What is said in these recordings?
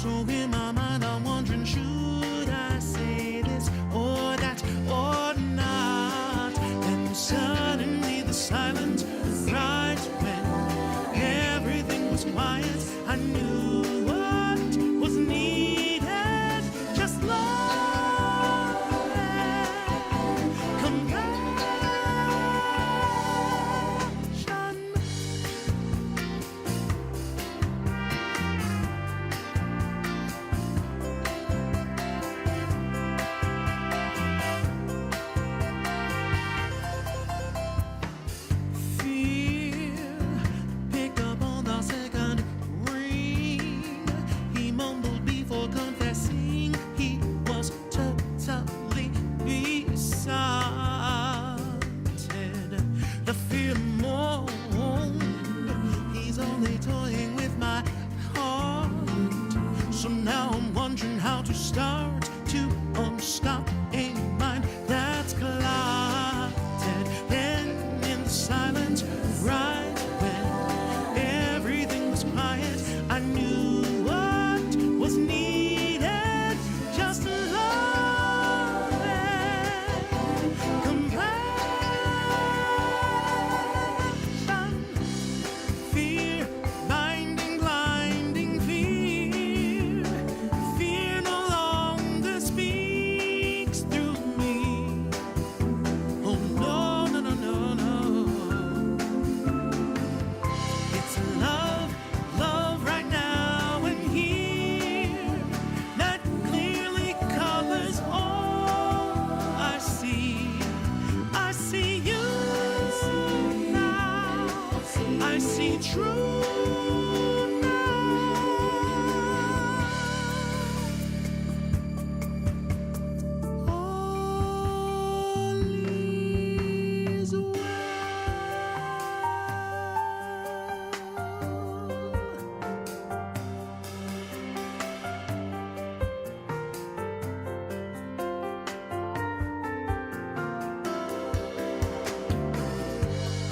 So in my mind I'm wondering, should I say this or that or not? And suddenly the silence, right when everything was quiet, I knew what was needed. Just love and compassion. Fear picked up on the second ring. He mumbled before confessing he was totally besotted. The fear moaned, he's only toying with my heart. So now I'm wondering how to start to unstop a mind that's clotted. Then in the silence, right when everything was quiet, I knew what was needed. Just love and compassion. Fear, binding, blinding fear. Fear no longer speaks through me. Oh no, no, no, no, no. It's love, love right now and here, that clearly covers all I see. I see you now. I see true now. All is well.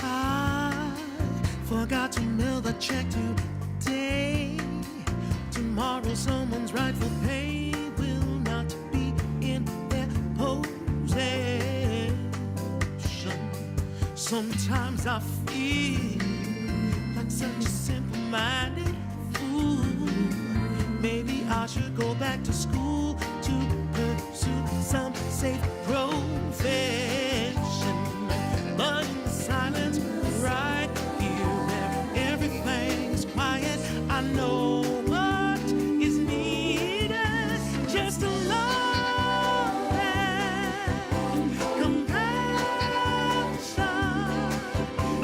I forgot to mail the check today. Tomorrow someone's rightful pay will not be in their possession. Sometimes I feel like such a simple-minded fool. Maybe I should go back to school to pursue some safe profession. But in the silence, right here where everything's quiet, I know what is needed. Just a love and compassion.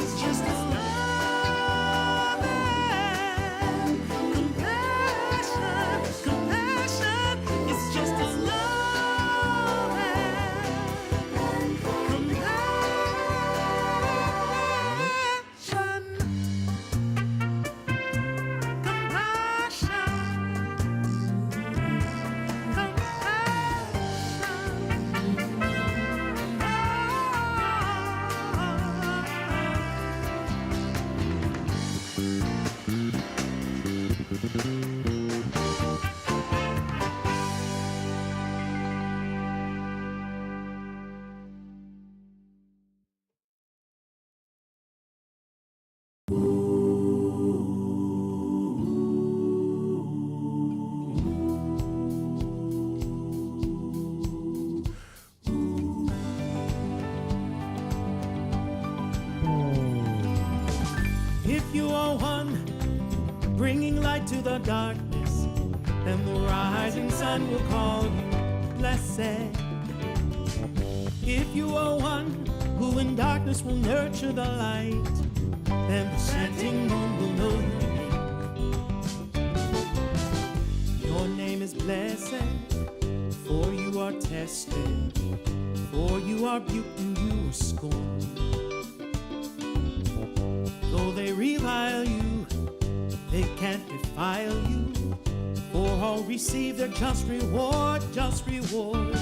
It's just a love and compassion. Compassion. It's just a love and compassion. If you are one bringing light to the darkness, then the rising sun will call you blessed. If you are one who in darkness will nurture the light, then the setting moon will know your name. Your name is blessed, for you are tested, for you are beauty and you are scorned. Though they revile you, they can't defile you, for all receive their just reward, just reward.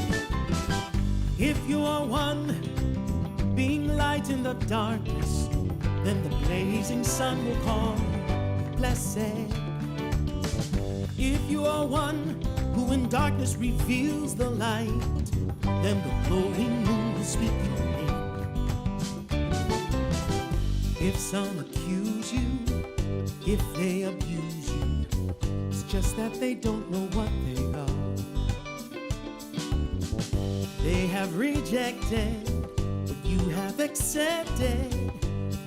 If you are one being light in the darkness, then the blazing sun will call you blessed. If you are one who in darkness reveals the light, then the glowing moon will speak your name. If some accuse you, if they abuse you, it's just that they don't know what they are. They have rejected what you have accepted.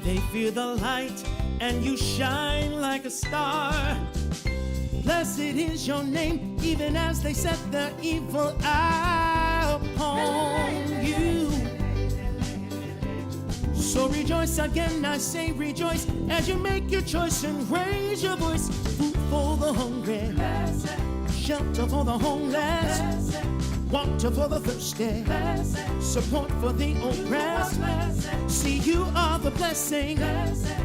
They fear the light and you shine like a star. Blessed is your name, even as they set their evil eye upon you. So rejoice again, I say rejoice, as you make your choice and raise your voice. Food for the hungry, shelter for the homeless, water for the thirsty, support for the oppressed. See, you are the blessing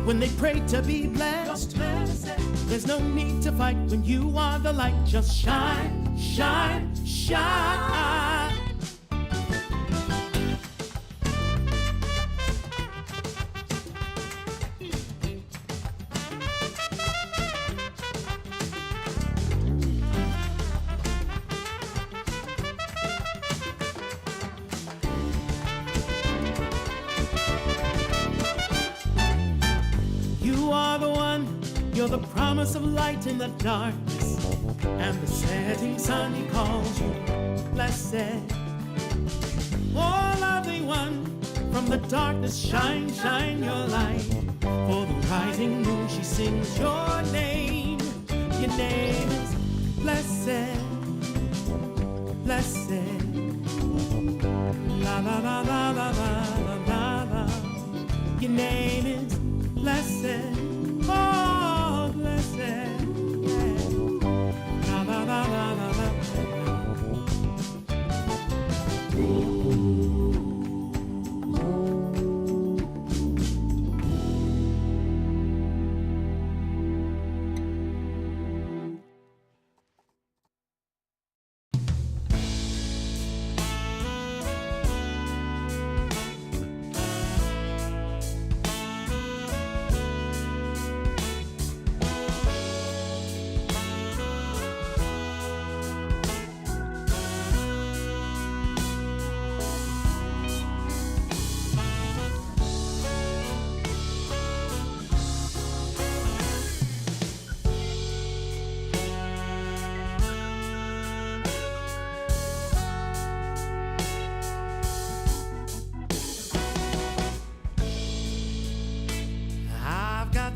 when they pray to be blessed. There's no need to fight when you are the light. Just shine, shine, shine. You are the one, you're the promise of light in the darkness, and the setting sun, he calls you blessed. Oh, lovely one, from the darkness shine, shine your light. For the rising moon, she sings your name. Your name is blessed, blessed. La la la la la la la la. Your name is blessed. Oh, blessed. Yeah. La la la la la la.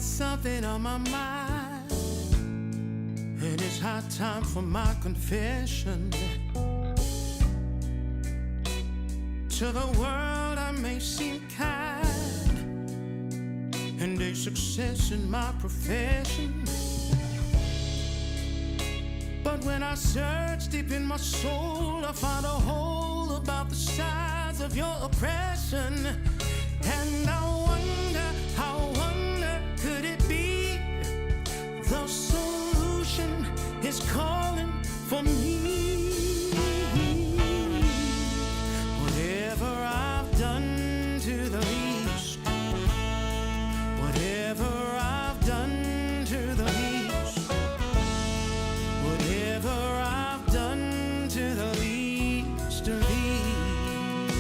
Something on my mind, and it's high time for my confession. To the world I may seem kind and a success in my profession, but when I search deep in my soul, I find a hole about the size of your oppression. And I wonder, could it be the solution is calling for me? Whatever I've done to the least, whatever I've done to the least, whatever I've done to the least of these,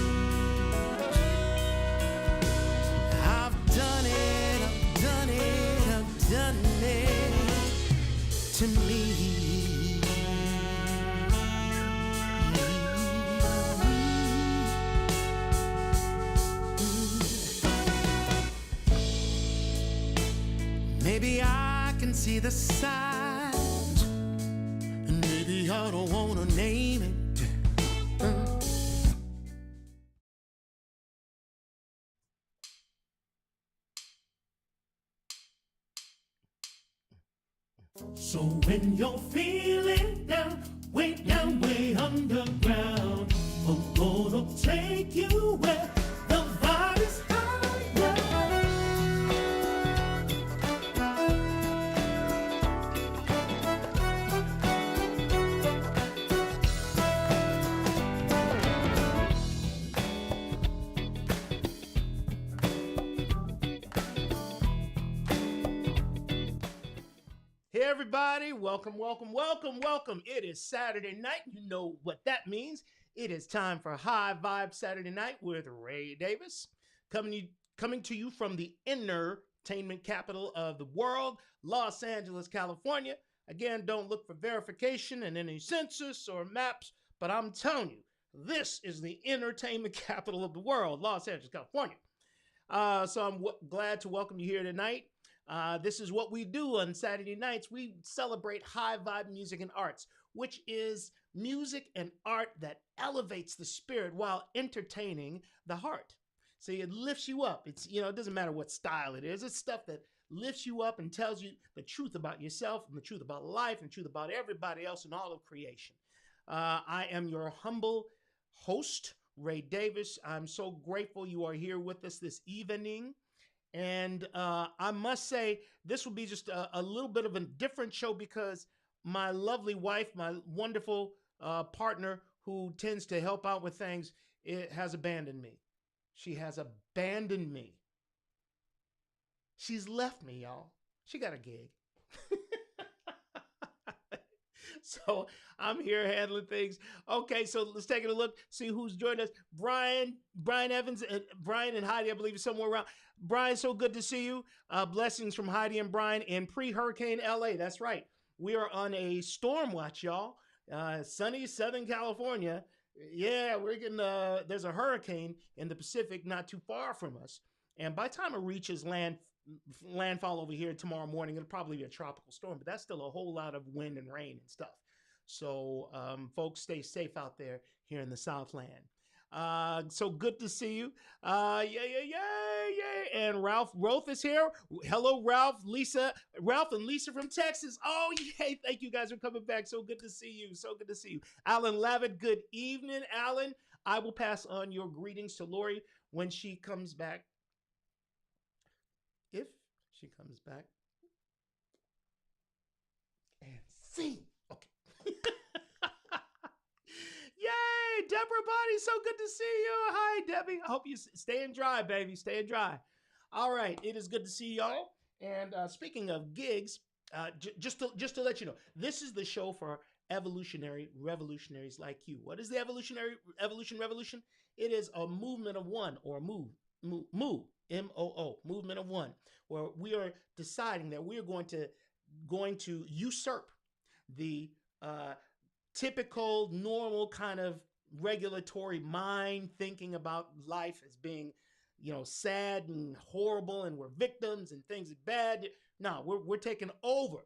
I've done it to me. Maybe I can see the signs, and maybe I don't wanna name it. So when you're feeling down, way underground, I'm gonna take you where the vibe is higher. everybody. Welcome, welcome, welcome, welcome. It is Saturday night. You know what that means. It is time for High Vibe Saturday Night with Ray Davis. Coming to you from the entertainment capital of the world, Los Angeles, California. Again, don't look for verification in any census or maps, but I'm telling you, this is the entertainment capital of the world, Los Angeles, California. So I'm glad to welcome you here tonight. This is what we do on Saturday nights. We celebrate high vibe music and arts, which is music and art that elevates the spirit while entertaining the heart. See, it lifts you up. It doesn't matter what style it is. It's stuff that lifts you up and tells you the truth about yourself and the truth about life and the truth about everybody else in all of creation. I am your humble host, Ray Davis. I'm so grateful you are here with us this evening. And I must say, this will be just a little bit of a different show because my lovely wife, my wonderful partner who tends to help out with things, has abandoned me. She has abandoned me. She's left me, y'all. She got a gig. So I'm here handling things. Okay, so let's take a look, see who's joined us. Brian Evans, Brian and Heidi, I believe, is somewhere around. Brian, so good to see you. Blessings from Heidi and Brian in pre-hurricane LA. That's right. We are on a storm watch, y'all. Sunny Southern California. Yeah, we're getting, there's a hurricane in the Pacific not too far from us. And by the time it reaches landfall over here tomorrow morning, it'll probably be a tropical storm, but that's still a whole lot of wind and rain and stuff. So folks, stay safe out there here in the Southland. So good to see you. Yeah. And Ralph Roth is here. Hello, Ralph and Lisa from Texas. Oh, yay. Thank you guys for coming back. So good to see you. So good to see you. Alan Lavitt, good evening, Alan. I will pass on your greetings to Lori when she comes back. If she comes back and sing. Okay. Yay, Deborah Body, so good to see you. Hi, Debbie. I hope you staying dry, baby. Staying dry. All right, it is good to see y'all. And speaking of gigs, just to let you know, this is the show for revolutionaries like you. What is the evolution? It is a movement of one, or move, M-O-O, movement of one, where we are deciding that we are going to usurp the typical, normal kind of regulatory mind thinking about life as being, sad and horrible, and we're victims and things are bad. No, we're taking over.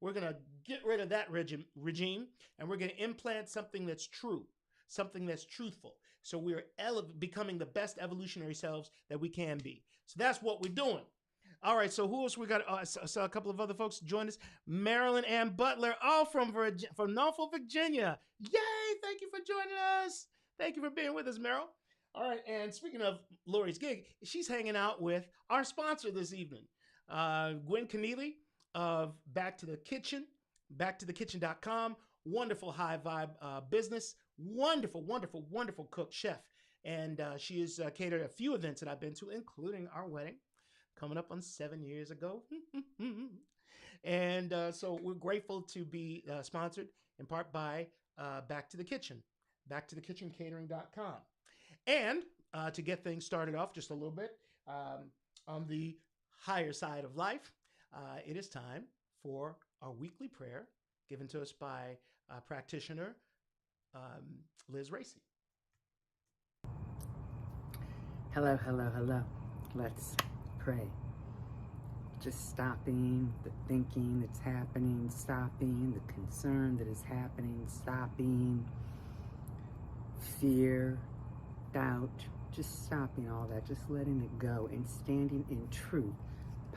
We're going to get rid of that regime, and we're going to implant something that's true, something that's truthful. So we're becoming the best evolutionary selves that we can be. So that's what we're doing. All right, so who else we got? So a couple of other folks join us. Marilyn Ann Butler, from Norfolk, Virginia. Yay, thank you for joining us. Thank you for being with us, Meryl. All right, and speaking of Lori's gig, she's hanging out with our sponsor this evening, Gwen Keneally of Back to the Kitchen, backtothekitchen.com. Wonderful high vibe business. Wonderful, wonderful, wonderful cook, chef. And she has catered a few events that I've been to, including our wedding, coming up on 7 years ago. And so we're grateful to be sponsored in part by Back to the Kitchen, backtothekitchencatering.com. And to get things started off just a little bit, on the higher side of life, it is time for our weekly prayer given to us by practitioner Liz Racy. Hello. Let's pray. Just stopping the thinking that's happening, stopping the concern that is happening, stopping fear, doubt, just stopping all that, just letting it go and standing in truth,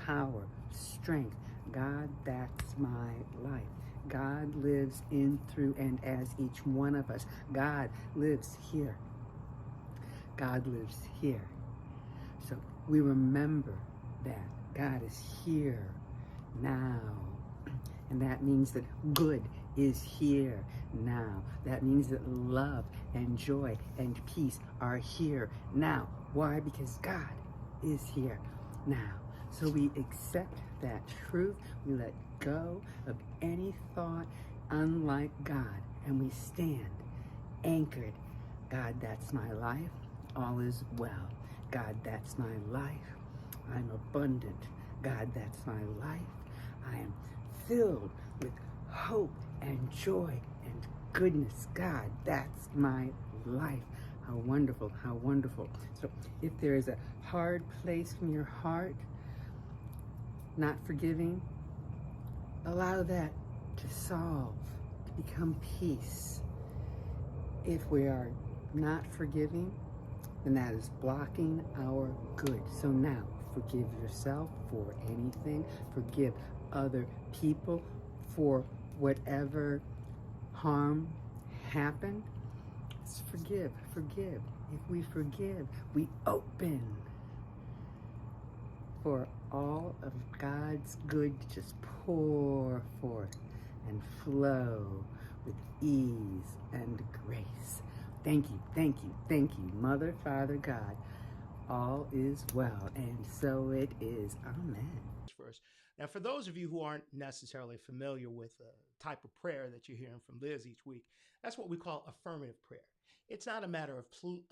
power, strength. God, that's my life. God lives in, through, and as each one of us. God lives here. God lives here. So we remember that God is here now. And that means that good is here now. That means that love and joy and peace are here now. Why? Because God is here now. So we accept that truth. We let go of any thought unlike God, and we stand anchored. God, that's my life. All is well. God, that's my life. I'm abundant. God, that's my life. I am filled with hope and joy and goodness. God, that's my life. How wonderful, how wonderful. So if there is a hard place in your heart, not forgiving, allow that to solve, to become peace. If we are not forgiving, then that is blocking our good. So now, forgive yourself for anything. Forgive other people for whatever harm happened. Let's forgive, forgive. If we forgive, we open for all of God's good to just pour forth and flow with ease and grace. Thank you, thank you, thank you, Mother, Father, God. All is well, and so it is. Amen. First. Now, for those of you who aren't necessarily familiar with the type of prayer that you're hearing from Liz each week, that's what we call affirmative prayer. It's not a matter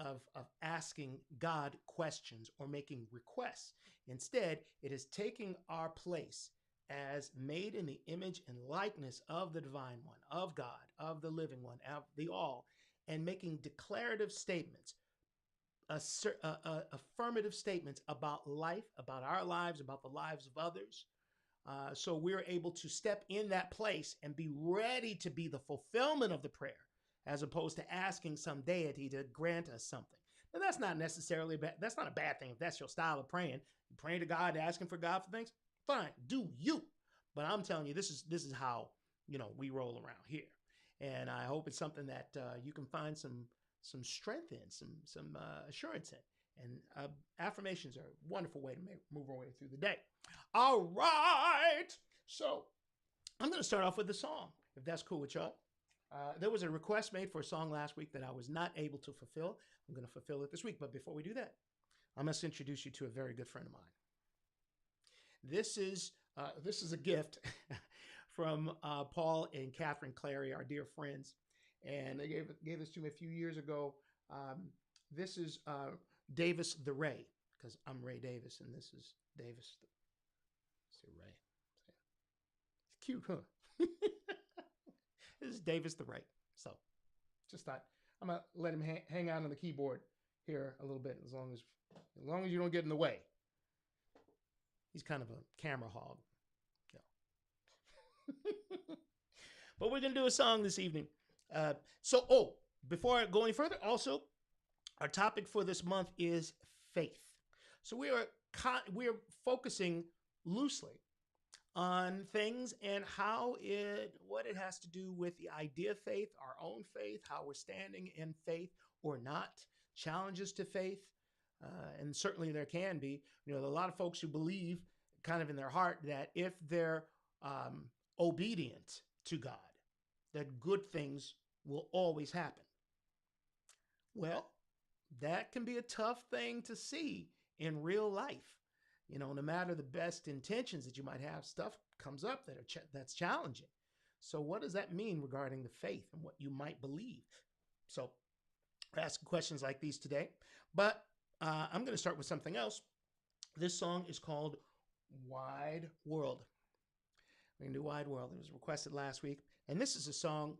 of asking God questions or making requests. Instead, it is taking our place as made in the image and likeness of the divine one, of God, of the living one, of the all, and making declarative statements, affirmative statements about life, about our lives, about the lives of others. So we're able to step in that place and be ready to be the fulfillment of the prayer, as opposed to asking some deity to grant us something. Now, that's not necessarily bad. That's not a bad thing if that's your style of praying. You're praying to God, asking for God for things. Fine, do you. But I'm telling you, this is how we roll around here, and I hope it's something that you can find some strength in, some assurance in. And affirmations are a wonderful way to move our way through the day. All right. So I'm going to start off with a song, if that's cool with y'all. There was a request made for a song last week that I was not able to fulfill. I'm going to fulfill it this week. But before we do that, I must introduce you to a very good friend of mine. This is a gift from Paul and Catherine Clary, our dear friends. And they gave this to me a few years ago. This is Davis the Ray, because I'm Ray Davis, and this is Davis the Ray. It's cute, huh? This is Davis the Ray. So just thought I'm gonna let him hang out on the keyboard here a little bit, as long as you don't get in the way. He's kind of a camera hog. Yeah. But we're gonna do a song this evening. Before I go any further, also, our topic for this month is faith. So we are focusing loosely on things and what it has to do with the idea of faith, our own faith, how we're standing in faith or not, challenges to faith. And certainly there can be, a lot of folks who believe kind of in their heart that if they're obedient to God, that good things will always happen. Well, that can be a tough thing to see in real life. No matter the best intentions that you might have, stuff comes up that's challenging. So what does that mean regarding the faith and what you might believe? So we're asking questions like these today. But I'm going to start with something else. This song is called Wide World. We're going to do Wide World. It was requested last week. And this is a song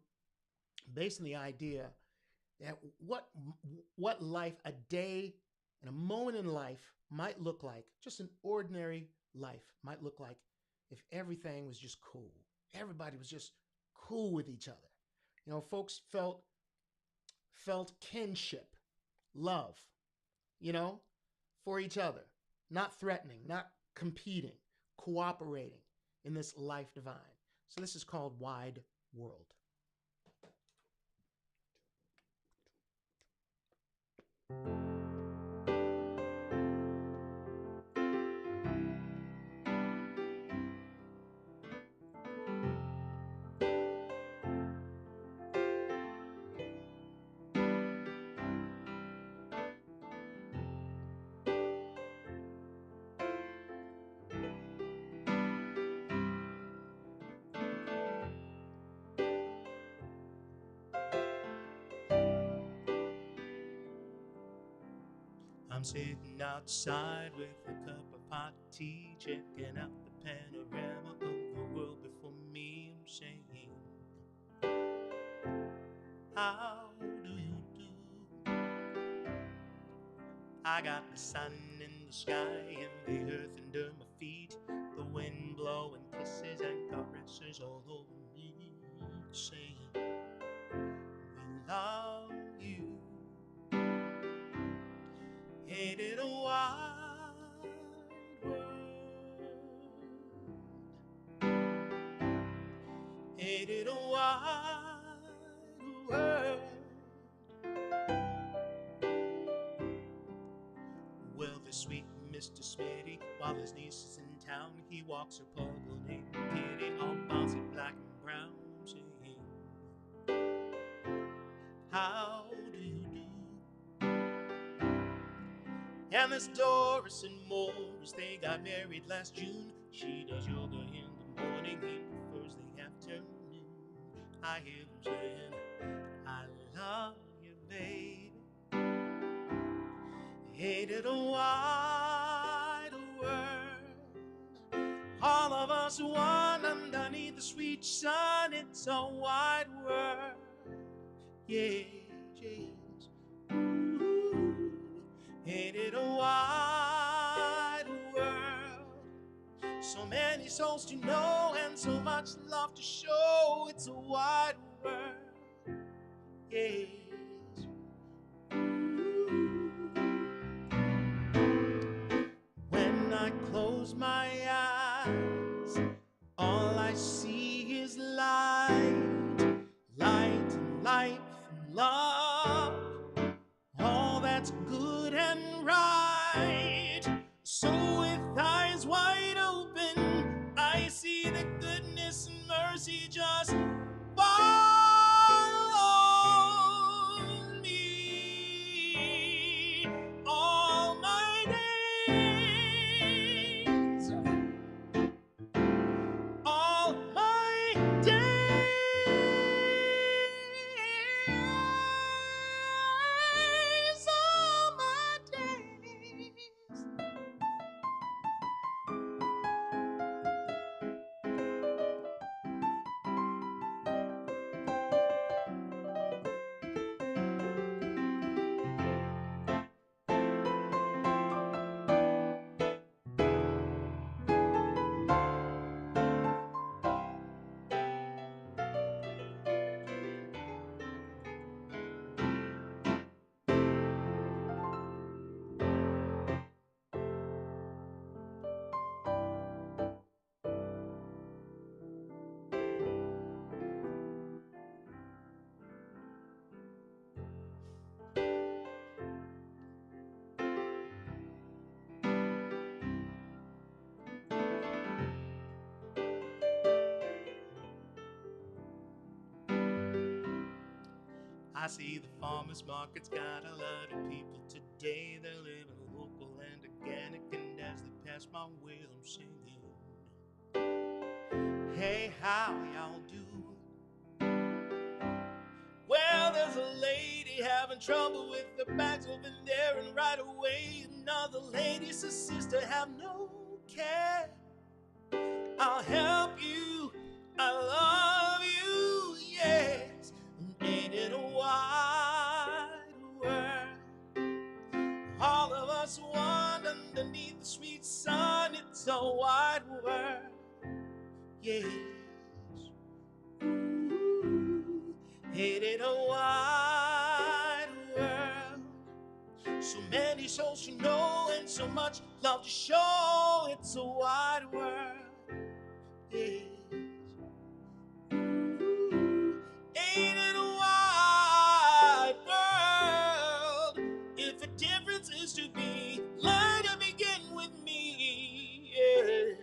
based on the idea that what life, a day and a moment in life might look like, just an ordinary life might look like if everything was just cool. Everybody was just cool with each other. Folks felt kinship, love, for each other, not threatening, not competing, cooperating in this life divine. So this is called Wide World. I'm sitting outside with a cup of hot tea, checking out the panorama of the world before me. I'm saying, how do you do? I got the sun in the sky and the earth under my feet, the wind blowing kisses and caresses all over me, saying, we love you. Ain't it a wide world? Ain't it a wide world? Well, the sweet Mr. Smitty, while his niece is in town, he walks her puggle named Kitty, all bouncy black and brown, saying, how do you do? And there's Doris and Morris, they got married last June. She does yoga in the morning, he prefers the afternoon. I hear him saying, I love you, baby. Ain't it a wide world? All of us one underneath the sweet sun. It's a wide world. Yes, yes. Ooh, ain't it a wide world? So many souls to know and so much love to show. It's a wide world. Yes. When I close my eyes, all I see is light, light and life and love, all that's good and right. So with eyes wide open, I see the goodness and mercy just follow me all my days, all my days, all my days. I see the farmers market's got a lot of people today. They're living local and organic, and as they pass my way, I'm singing, hey, how y'all do? Well, there's a lady having trouble with the bags over there, and right away another lady says, sister, have no care, I'll help you, I love you, yes. Ain't it a wide world? All of us one underneath the sweet sun. It's a wide world, yes. Ooh, ain't it a wide world? So many souls to know and so much love to show. It's a wide world, yes. Ain't it a wide world? If a difference is to be, learn to begin with me. Yes,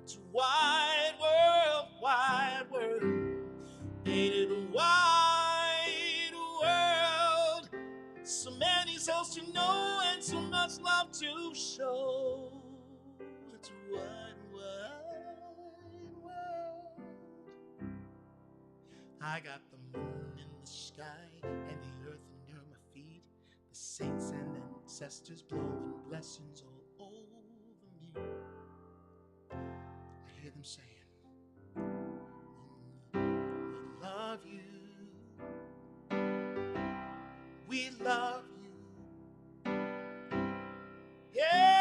it's a wide world, wide world. Ain't it a wide world? So many souls to know and so much love to show. It's a wide, wide world. I got the moon in the sky and the earth under my feet, the saints and then ancestors blowing blessings all over me. I hear them saying, we love you. We love you. Yeah.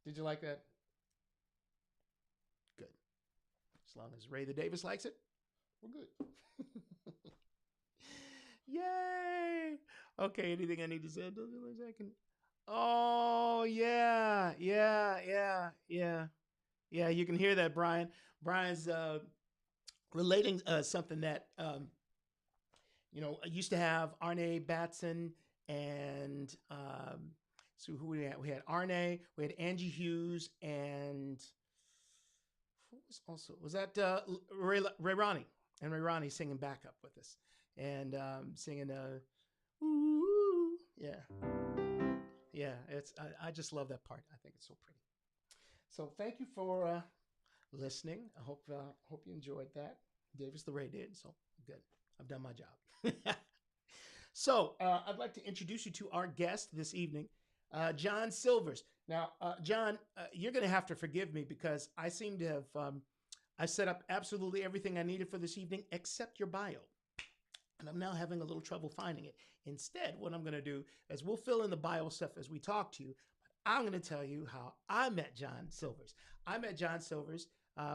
Did you like that? Good. As long as Ray the Davis likes it, we're good. Yay! Okay, anything I need to say? A second. Oh yeah, yeah. You can hear that, Brian. Brian's relating something that I used to have Arne Batson and so who we had? We had Arne, we had Angie Hughes, and who was that Ray Ronnie, and Ray Ronnie singing backup with us and singing ooh, yeah. It's I just love that part. I think it's so pretty. So thank you for listening. I hope you enjoyed that. Davis the Ray did, so good. I've done my job. So I'd like to introduce you to our guest this evening, John Silvers. Now, John, you're going to have to forgive me because I seem to have I set up absolutely everything I needed for this evening except your bio. And I'm now having a little trouble finding it. Instead, what I'm going to do is we'll fill in the bio stuff as we talk to you. But I'm going to tell you how I met John Silvers. I met John Silvers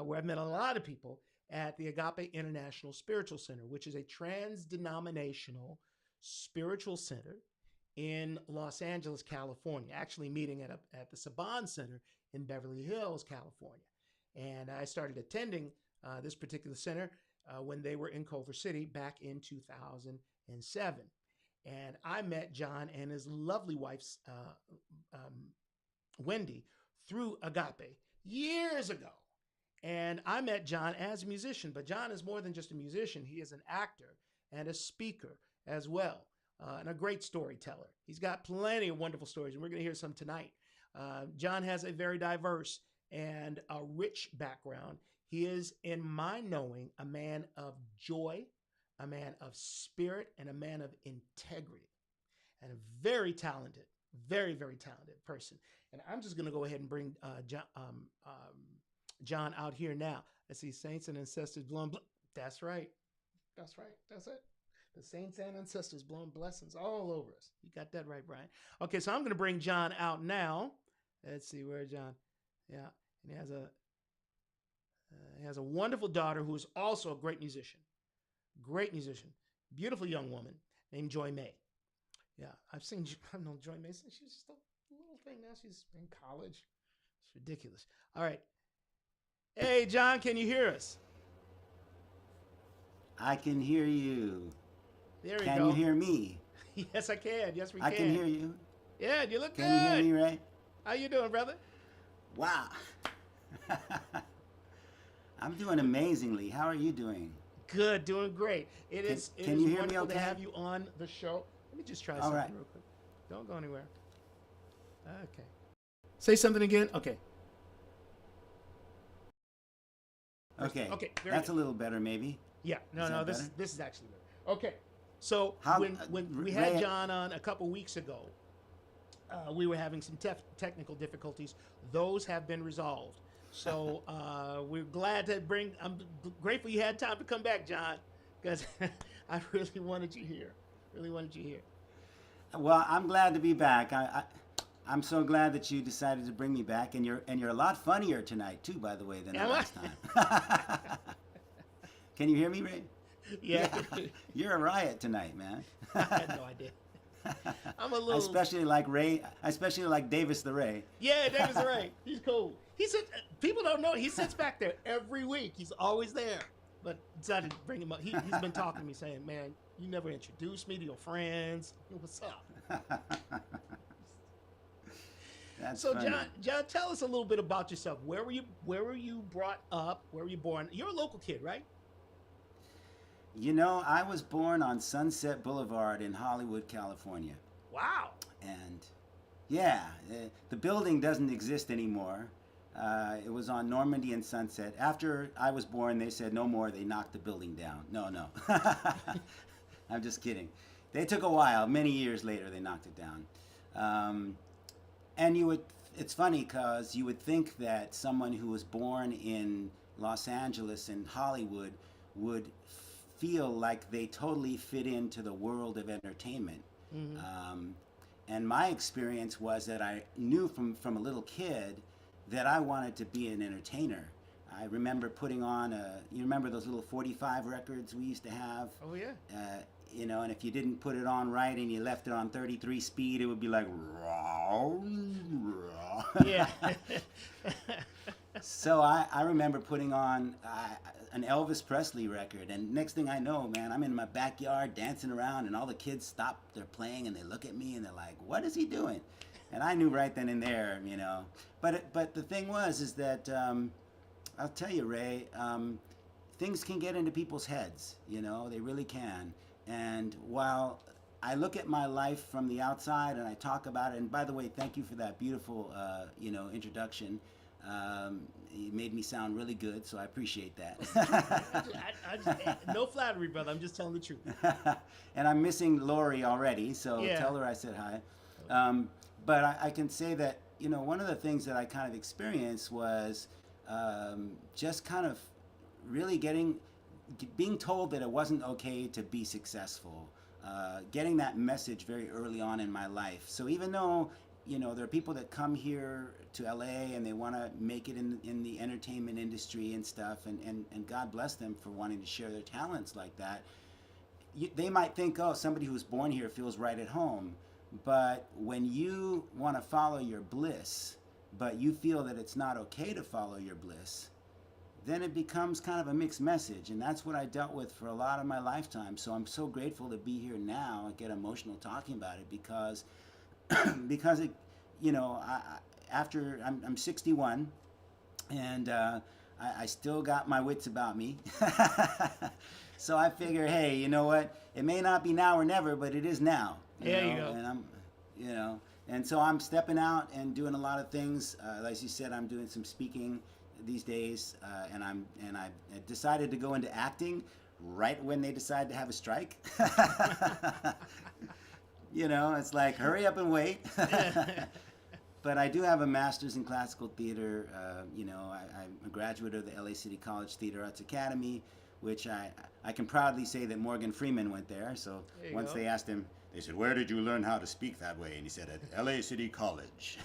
where I've met a lot of people at the Agape International Spiritual Center, which is a trans-denominational spiritual center in Los Angeles, California, actually meeting at the Saban Center in Beverly Hills, California. And I started attending this particular center when they were in Culver City back in 2007. And I met John and his lovely wife, Wendy, through Agape years ago. And I met John as a musician, but John is more than just a musician. He is an actor and a speaker as well, and a great storyteller. He's got plenty of wonderful stories, and we're going to hear some tonight. John has a very diverse and a rich background. He is, in my knowing, a man of joy, a man of spirit, and a man of integrity, and a very talented, very, very talented person. And I'm just going to go ahead and bring John out here now. Let's see, saints and ancestors blowing. That's right. That's right. That's it. The saints and ancestors blowing blessings all over us. You got that right, Brian. Okay, so I'm going to bring John out now. Let's see, where's John? Yeah, and he has a wonderful daughter who is also a great musician. Great musician. Beautiful young woman named Joy May. Yeah, I've known Joy May since she was just a little thing. Now she's in college. It's ridiculous. All right. Hey, John, can you hear us? I can hear you. There we go. Can you hear me? Yes, I can. Yes, we can. I can hear you. Yeah, you look good. Can you hear me, Ray? How you doing, brother? Wow. I'm doing amazingly. How are you doing? Good, doing great. It is Can you hear me wonderful okay? to have you on the show. Let me just try All something right. real quick. Don't go anywhere. Okay. Say something again. Okay. Okay. Okay, very That's good. a little better, maybe. Yeah. No, Is no. that This better? is actually better. Okay. So How- when we had Ray- John on a couple weeks ago, we were having some technical difficulties. Those have been resolved. So we're glad to bring. I'm grateful you had time to come back, John, because I really wanted you here. Really wanted you here. Well, I'm glad to be back. I'm so glad that you decided to bring me back, and you're a lot funnier tonight too, by the way, than the Am I? last time. Can you hear me, Ray? Yeah. You're a riot tonight, man. I had no idea. I'm a little. I especially like Ray. I especially like Davis the Ray. Yeah, Davis Ray. He's cool. He sits. People don't know. He sits back there every week. He's always there. But decided to bring him up. He's been talking to me, saying, "Man, you never introduced me to your friends. What's up?" That's So, funny. John, tell us a little bit about yourself. Where were you brought up? Where were you born? You're a local kid, right? You know, I was born on Sunset Boulevard in Hollywood, California. Wow. And yeah, the building doesn't exist anymore. It was on Normandy and Sunset. After I was born, they said no more. They knocked the building down. No, no. I'm just kidding. They took a while. Many years later, they knocked it down. And you would. It's funny because you would think that someone who was born in Los Angeles and Hollywood would feel like they totally fit into the world of entertainment. And my experience was that I knew from a little kid that I wanted to be an entertainer. I remember putting on you remember those little 45 records we used to have? Oh, yeah. You know, and if you didn't put it on right and you left it on 33 speed, it would be like, Yeah. So I remember putting on an Elvis Presley record, and next thing I know, man, I'm in my backyard dancing around, and all the kids stop their playing, and they look at me, and they're like, "What is he doing?" And I knew right then and there, you know. But the thing is that I'll tell you, Ray, things can get into people's heads, you know, they really can. And while I look at my life from the outside and I talk about it, and by the way, thank you for that beautiful, you know, introduction. You made me sound really good, so I appreciate that. No flattery, brother. I'm just telling the truth. And I'm missing Lori already, so Yeah. tell her I said hi. But I can say that, you know, one of the things that I kind of experienced was just kind of really being told that it wasn't okay to be successful. Getting that message very early on in my life. So even though, you know, there are people that come here to LA and they want to make it in the entertainment industry and stuff, and God bless them for wanting to share their talents like that. They might think, oh, somebody who's born here feels right at home. But when you want to follow your bliss, but you feel that it's not okay to follow your bliss, then it becomes kind of a mixed message. And that's what I dealt with for a lot of my lifetime. So I'm so grateful to be here now and get emotional talking about it because it, you know, after I'm 61 and I still got my wits about me. So I figure, hey, you know what? It may not be now or never, but it is now. There you go. And I'm, you know, and so I'm stepping out and doing a lot of things. Like you said, I'm doing some speaking these days, and I decided to go into acting right when they decided to have a strike. You know, it's like hurry up and wait. But I do have a master's in classical theater. You know, I'm a graduate of the LA City College Theater Arts Academy, which I can proudly say that Morgan Freeman went there. So There you once go. they asked him, they said, "Where did you learn how to speak that way?" And he said, "At LA City College."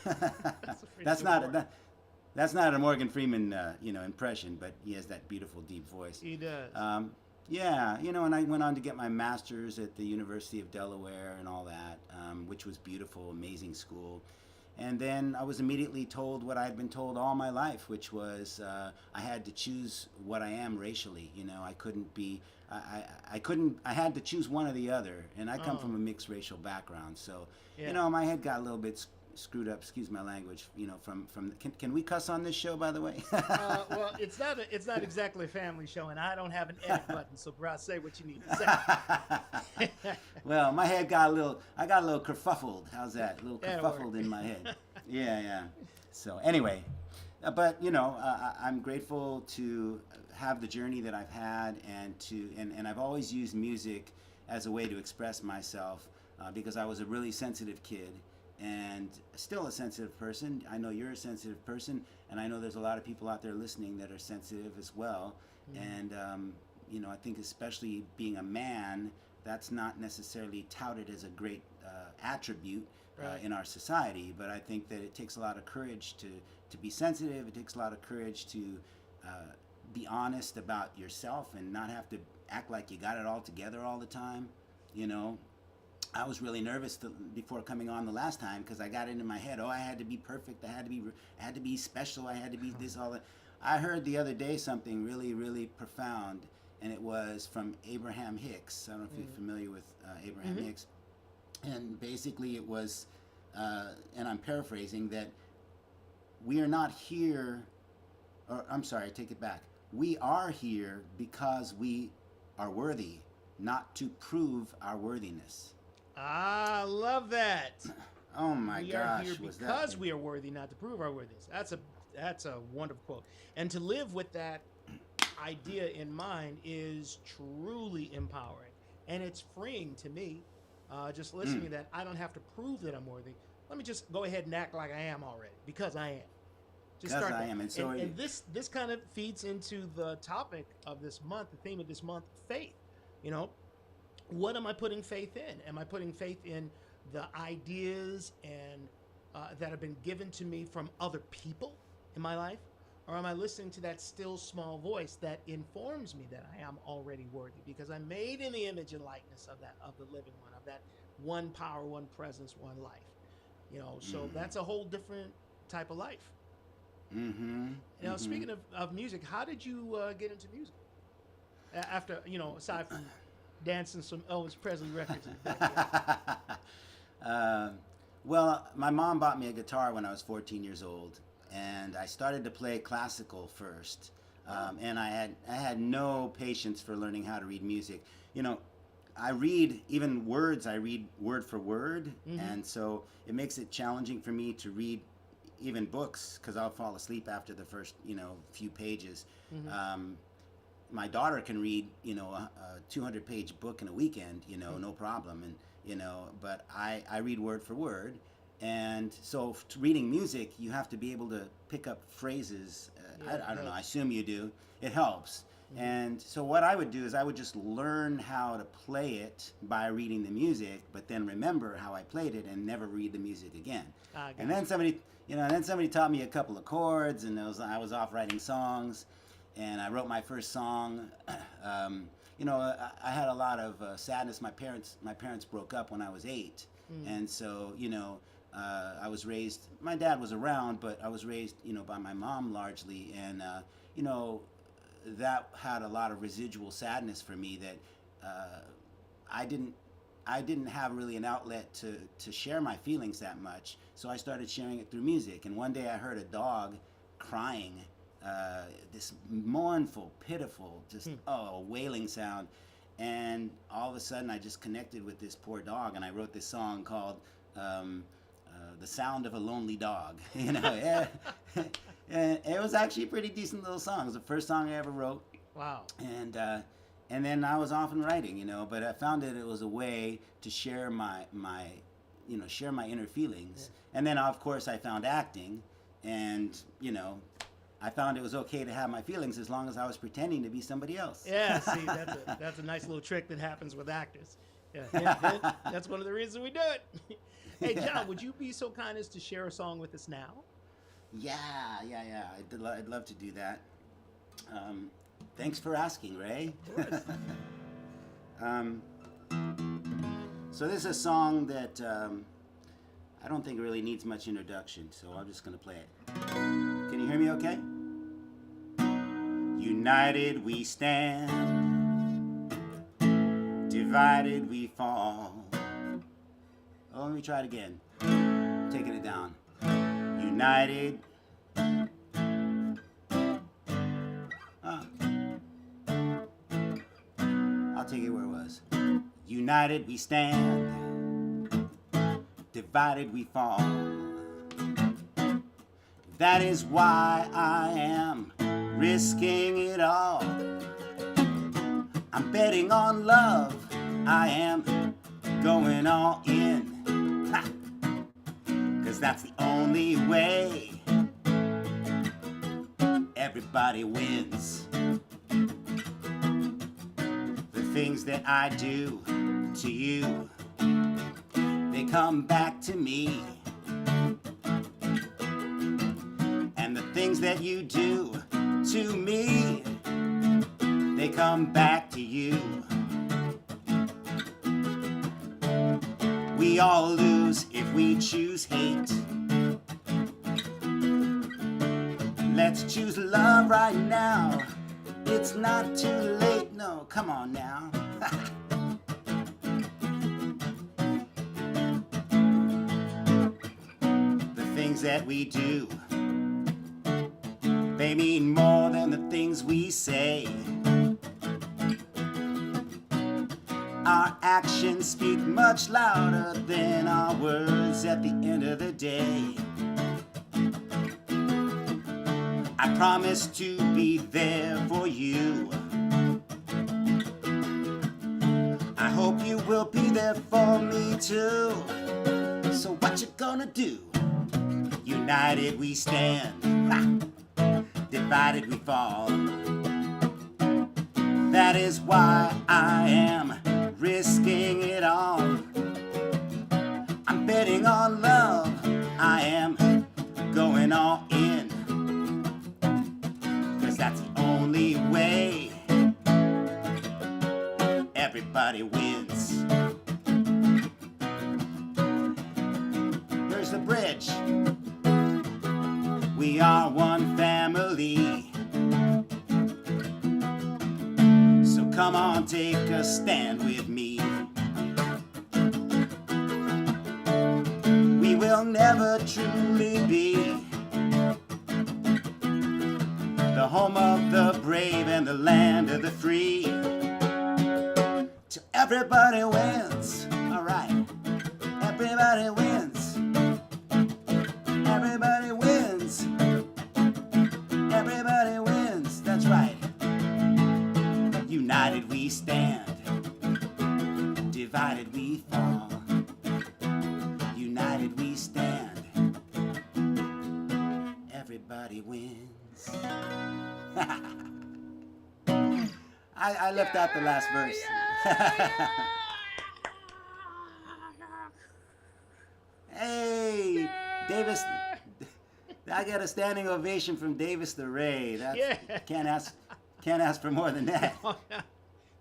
That's not a Morgan Freeman you know, impression, but he has that beautiful deep voice. He does. Yeah, you know, and I went on to get my master's at the University of Delaware and all that, which was beautiful, amazing school. And then I was immediately told what I had been told all my life, which was I had to choose what I am racially. You know, I couldn't be, I had to choose one or the other. And I come from a mixed racial background. So, Yeah. you know, my head got a little bit screwed up, excuse my language, you know, from can we cuss on this show, by the way? Well, it's not exactly a family show, and I don't have an edit button, so bro, say what you need to say. Well, my head got I got a little kerfuffled. How's that? A little That'll kerfuffled work. in my head. Yeah. So anyway, but you know, I'm grateful to have the journey that I've had, and I've always used music as a way to express myself because I was a really sensitive kid. And still a sensitive person. I know you're a sensitive person, and I know there's a lot of people out there listening that are sensitive as well. And you know, I think especially being a man, that's not necessarily touted as a great attribute Right. in our society. But I think that it takes a lot of courage to be sensitive. It takes a lot of courage to be honest about yourself and not have to act like you got it all together all the time. You know, I was really nervous before coming on the last time because I got into my head, oh, I had to be perfect, I had to be special, I had to be this, all that. I heard the other day something really, really profound, and it was from Abraham Hicks. I don't know if you're familiar with Abraham Hicks. And basically it was, and I'm paraphrasing, that we are not here, or I'm sorry, I take it back. We are here because we are worthy. not to prove our worthiness. I love that. Oh my We gosh, are here was because that? we are worthy, not to prove our worthiness. That's a wonderful quote. And to live with that idea in mind is truly empowering, and it's freeing to me. Just listening to that, I don't have to prove that I'm worthy. Let me just go ahead and act like I am already, because I am. Just Because start I that. am, and so are you. And this kind of feeds into the topic of this month, the theme of this month, faith. You know, what am I putting faith in? Am I putting faith in the ideas and that have been given to me from other people in my life, or am I listening to that still small voice that informs me that I am already worthy because I'm made in the image and likeness of the living one, of that one power, one presence, one life. You know, so that's a whole different type of life. Mm-hmm. Now, speaking of music, how did you get into music? After, aside from dancing some Elvis Presley records. Well, my mom bought me a guitar when I was 14 years old, and I started to play classical first. And I had no patience for learning how to read music. You know, I read even words. I read word for word, and so it makes it challenging for me to read even books because I'll fall asleep after the first few pages. My daughter can read a 200-page book in a weekend, no problem, and but I read word for word. And so reading music, you have to be able to pick up phrases. I don't know, I assume you do. It helps. And so what I would do is I would just learn how to play it by reading the music, but then remember how I played it and never read the music again. And then somebody taught me a couple of chords, and I was off writing songs, and I wrote my first song. I had a lot of sadness. My parents broke up when I was 8, and so I was raised. My dad was around, but I was raised by my mom largely, and that had a lot of residual sadness for me that I didn't have really an outlet to share my feelings that much. So I started sharing it through music. And one day I heard a dog crying, this mournful, pitiful, just wailing sound. And all of a sudden I just connected with this poor dog, and I wrote this song called The Sound of a Lonely Dog. Yeah. And it was actually a pretty decent little song. It was the first song I ever wrote. Wow. And then I was off and writing, but I found that it was a way to share my inner feelings. Yeah. And then of course I found acting, and I found it was okay to have my feelings as long as I was pretending to be somebody else. Yeah, see, that's a nice little trick that happens with actors. Yeah, that's one of the reasons we do it. Hey, John, would you be so kind as to share a song with us now? Yeah. I'd love to do that. Thanks for asking, Ray. Of course. So this is a song that I don't think really needs much introduction, so I'm just going to play it. Can you hear me okay? United we stand, divided we fall. Oh, let me try it again. Taking it down. United. I'll take it where it was. United we stand, divided we fall. That is why I am risking it all. I'm betting on love. I am going all in. 'Cause that's the only way everybody wins. The things that I do to you, they come back to me. And the things that you do to me, they come back to you. We all lose if we choose hate. Let's choose love right now. It's not too late, no, come on now. The things that we do, they mean more than the things we say. Our actions speak much louder than our words at the end of the day. I promise to be there for you. I hope you will be there for me too. So what you gonna do? United we stand, divided we fall. That is why I am risking it all. I'm betting on love, I am going all in. 'Cause that's the only way everybody wins. Here's the bridge. We are one family. So come on, take a stand with me. We will never truly be the home of the brave and the land of the free. Till everybody wins. All right. Everybody wins. Everybody wins. Everybody wins. That's right. United we stand. Divided we fall. United we stand. Everybody wins. I left out the last verse. Hey, Davis. I got a standing ovation from Davis the Ray. That's, Yeah. Can't ask for more than that.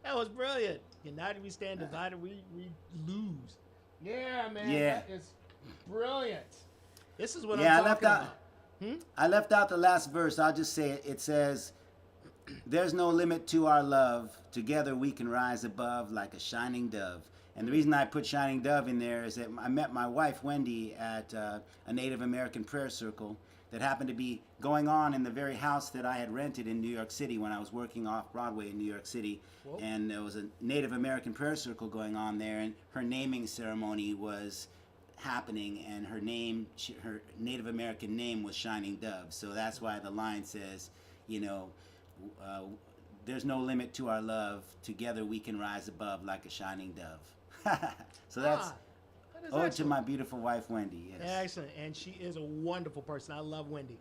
That was brilliant. United we stand, divided we lose. Yeah, man. Yeah. That is brilliant. This is what Yeah, I'm talking about. I left out the last verse. I'll just say it. It says, "There's no limit to our love. Together we can rise above like a shining dove." And the reason I put Shining Dove in there is that I met my wife, Wendy, at a Native American prayer circle that happened to be going on in the very house that I had rented in New York City when I was working off Broadway in New York City. Whoa. And there was a Native American prayer circle going on there, and her naming ceremony was happening, and her Native American name was Shining Dove. So that's why the line says, you know, there's no limit to our love. Together we can rise above like a shining dove. So that's that is ode to excellent. my beautiful wife, Wendy. Yes. Excellent, and she is a wonderful person. I love Wendy.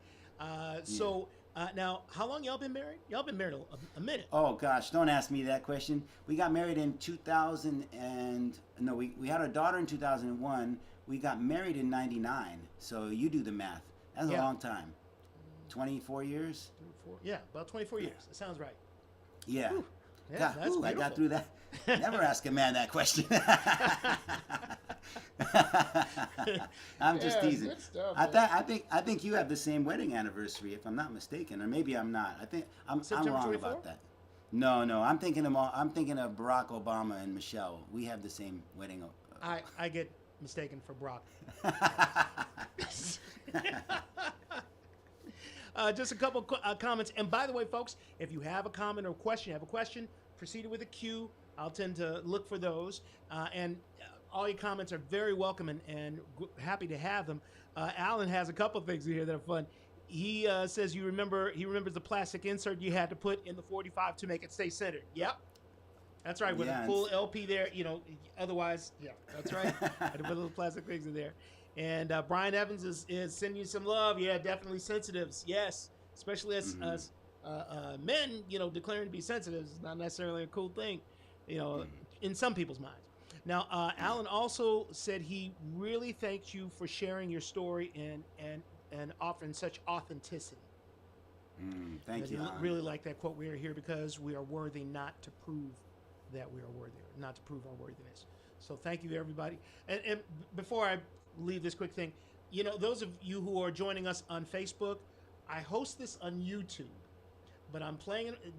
So now, how long y'all been married? Y'all been married a minute. Oh gosh, don't ask me that question. We got married in 2000 and no, we had our daughter in 2001. We got married in 99. So you do the math. That's a Yeah. long time. 24 years? 4, yeah, about 24 years. That sounds right. Yeah. Whew. Yeah, God, that's I got beautiful. through that. Never ask a man that question. I'm just Yeah, teasing. good stuff, I think you have the same wedding anniversary, if I'm not mistaken, or maybe I'm not. I think I'm September wrong 24? about that. No, I'm thinking of Barack Obama and Michelle. We have the same wedding. I get mistaken for Brock. Just a couple comments. And by the way, folks, if you have a comment or question, proceed with a Q. I'll tend to look for those. And all your comments are very welcome and happy to have them. Alan has a couple things in here that are fun. He says he remembers the plastic insert you had to put in the 45 to make it stay centered. Yep. That's right, with a full LP there, otherwise, yeah, that's right. I had to put little plastic things in there. And Brian Evans is sending you some love. Yeah, definitely sensitives. Yes, especially as men, declaring to be sensitive is not necessarily a cool thing, in some people's minds. Now, Alan also said he really thanks you for sharing your story and offering such authenticity. Thank you. Alan. Really like that quote. We are here because we are worthy, not to prove that we are worthy, not to prove our worthiness. So thank you, everybody. And before I leave this quick thing, those of you who are joining us on Facebook, I host this on YouTube, but I'm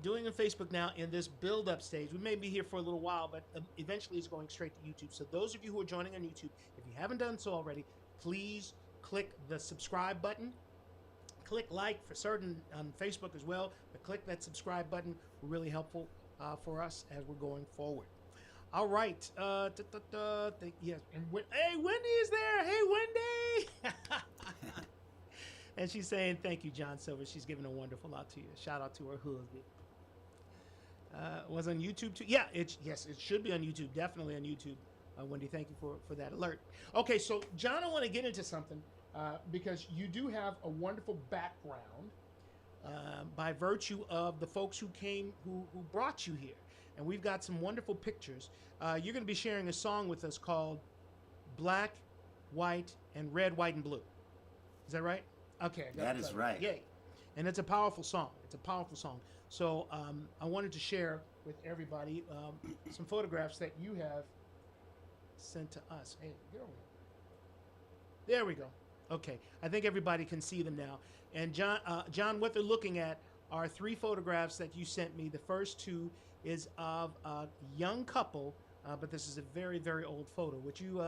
doing it on Facebook now in this build-up stage. We may be here for a little while, but eventually it's going straight to YouTube. So those of you who are joining on YouTube, if you haven't done so already, please click the subscribe button. Click like for certain on Facebook as well, but click that subscribe button. Really helpful for us as we're going forward. All right. Yes. And hey, Wendy is there. Hey, Wendy. And she's saying, thank you, John Silver. She's giving a wonderful lot to you. Shout out to her husband. Was on YouTube too. Yeah, yes, it should be on YouTube. Definitely on YouTube. Wendy, thank you for that alert. Okay, so John, I want to get into something because you do have a wonderful background by virtue of the folks who brought you here, and we've got some wonderful pictures. You're going to be sharing a song with us called "Black, White, and Red, White, and Blue." Is that right? Okay, that is right. Yay! And it's a powerful song. It's a powerful song. So I wanted to share with everybody some photographs that you have sent to us. Hey, there we go. Okay, I think everybody can see them now. And John, what they're looking at are 3 photographs that you sent me. The first 2 is of a young couple, but this is a very, very old photo. Which you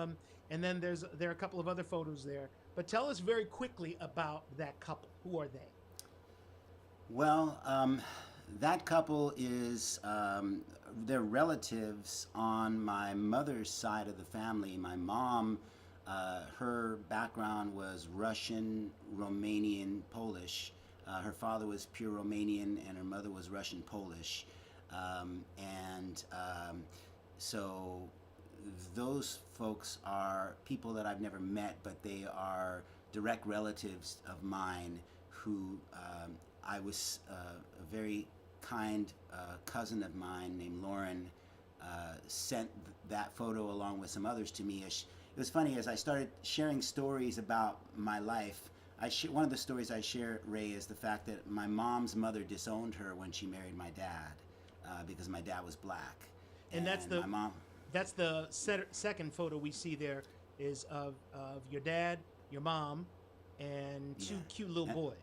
and then there are a couple of other photos there. But tell us very quickly about that couple. Who are they? Well, that couple is, they're relatives on my mother's side of the family. My mom, her background was Russian, Romanian, Polish. Her father was pure Romanian and her mother was Russian, Polish. So those folks are people that I've never met, but they are direct relatives of mine who I was a very kind cousin of mine named Lauren sent that photo along with some others to me. It was funny, as I started sharing stories about my life, one of the stories I share, Ray, is the fact that my mom's mother disowned her when she married my dad because my dad was black. And that's my mom. That's the second photo we see there is of your dad, your mom, and 2 cute little boys.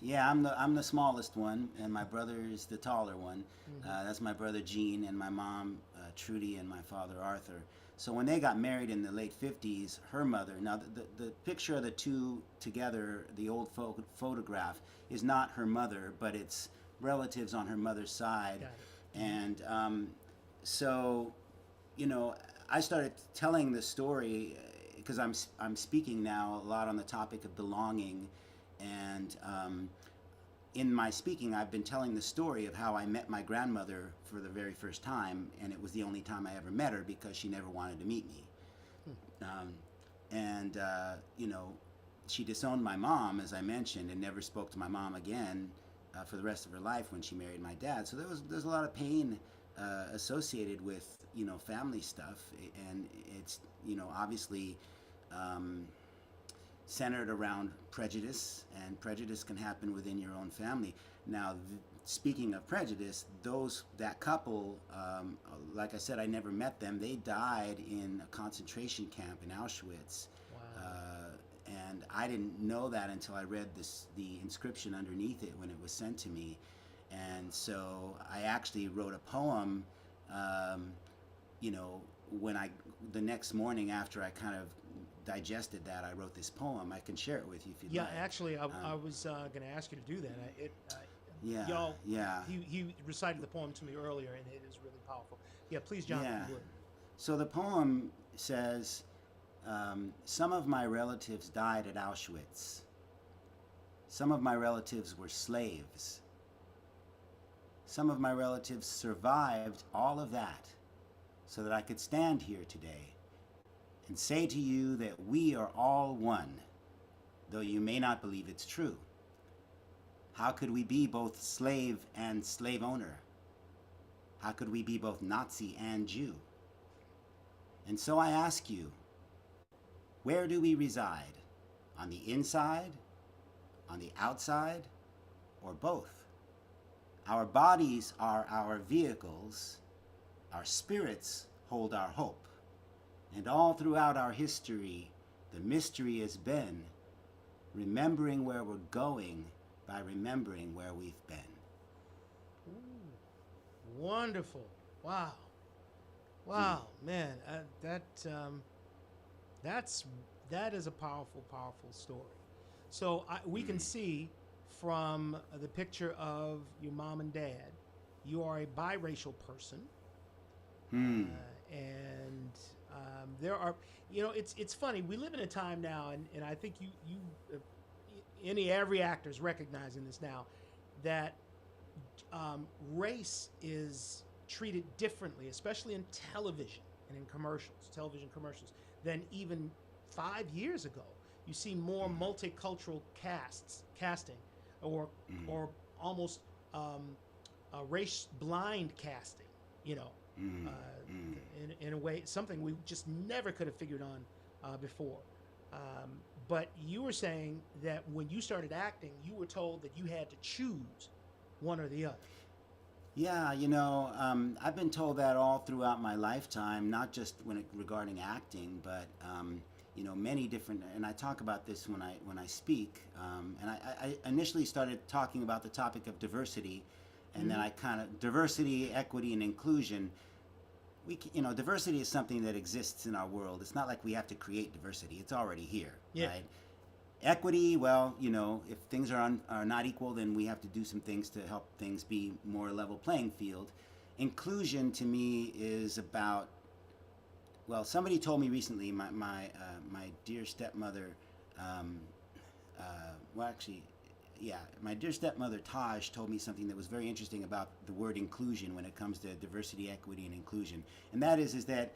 Yeah, I'm the smallest one, and my brother is the taller one. Mm-hmm. That's my brother Gene, and my mom Trudy, and my father Arthur. So when they got married in the late 50s, her mother, now the picture of the 2 together, the old photograph, is not her mother, but it's relatives on her mother's side. And so, you know, I started telling the story because I'm speaking now a lot on the topic of belonging. And in my speaking, I've been telling the story of how I met my grandmother for the very first time, and it was the only time I ever met her because she never wanted to meet me. You know, she disowned my mom, as I mentioned, and never spoke to my mom again for the rest of her life when she married my dad. So there's a lot of pain associated with, you know, family stuff, and it's, you know, obviously centered around prejudice, and prejudice can happen within your own family. Now, speaking of prejudice, that couple, like I said, I never met them. They died in a concentration camp in Auschwitz. Wow. And I didn't know that until I read the inscription underneath it when it was sent to me. And so I actually wrote a poem, you know, the next morning after I kind of digested that, I wrote this poem. I can share it with you if you'd like. Yeah, actually, I was going to ask you to do that. He recited the poem to me earlier, and it is really powerful. Yeah, please, John, if you would. So the poem says, some of my relatives died at Auschwitz. Some of my relatives were slaves. Some of my relatives survived all of that so that I could stand here today and say to you that we are all one, though you may not believe it's true. How could we be both slave and slave owner? How could we be both Nazi and Jew? And so I ask you, where do we reside? On the inside, on the outside, or both? Our bodies are our vehicles, our spirits hold our hope. And all throughout our history, the mystery has been remembering where we're going by remembering where we've been. Ooh, wonderful. Wow. Wow, man. That is a powerful, powerful story. So we can see from the picture of your mom and dad, you are a biracial person. There are, it's funny. We live in a time now, and I think every actor is recognizing this now, that race is treated differently, especially in television and in television commercials, than even 5 years ago. You see more multicultural casting, or almost race blind casting. In a way, something we just never could have figured on before. But you were saying that when you started acting, you were told that you had to choose one or the other. Yeah, I've been told that all throughout my lifetime, not just regarding acting, but many different. And I talk about this when I speak. And I initially started talking about the topic of diversity, and then I kind of diversity, equity, and inclusion. Diversity is something that exists in our world. It's not like we have to create diversity; it's already here, right? Equity, well, if things are not equal, then we have to do some things to help things be more level playing field. Inclusion to me is about, well, somebody told me recently, my dear stepmother, my dear stepmother Taj told me something that was very interesting about the word inclusion when it comes to diversity, equity, and inclusion. And that is that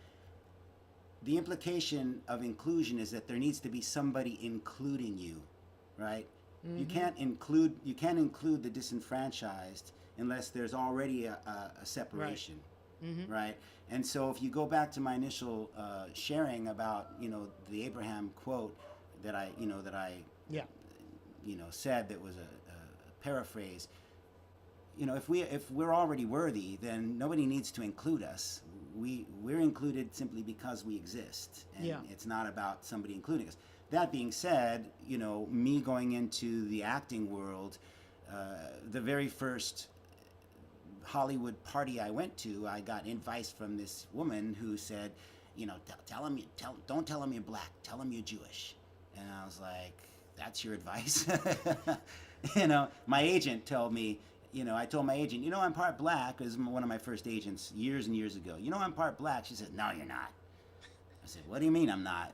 the implication of inclusion is that there needs to be somebody including you, right? You can't include the disenfranchised unless there's already a separation, right? And so if you go back to my initial sharing about the Abraham quote that I said, that was a paraphrase. If we're already worthy, then nobody needs to include us. We're included simply because we exist, and it's not about somebody including us. That being said, me going into the acting world, the very first Hollywood party I went to, I got advice from this woman who said, don't tell him you're black, tell him you're Jewish. And I was like, that's your advice? My agent told me, I told my agent, I'm part black. It was one of my first agents years and years ago. I'm part black. She said, no, you're not. I said, what do you mean I'm not?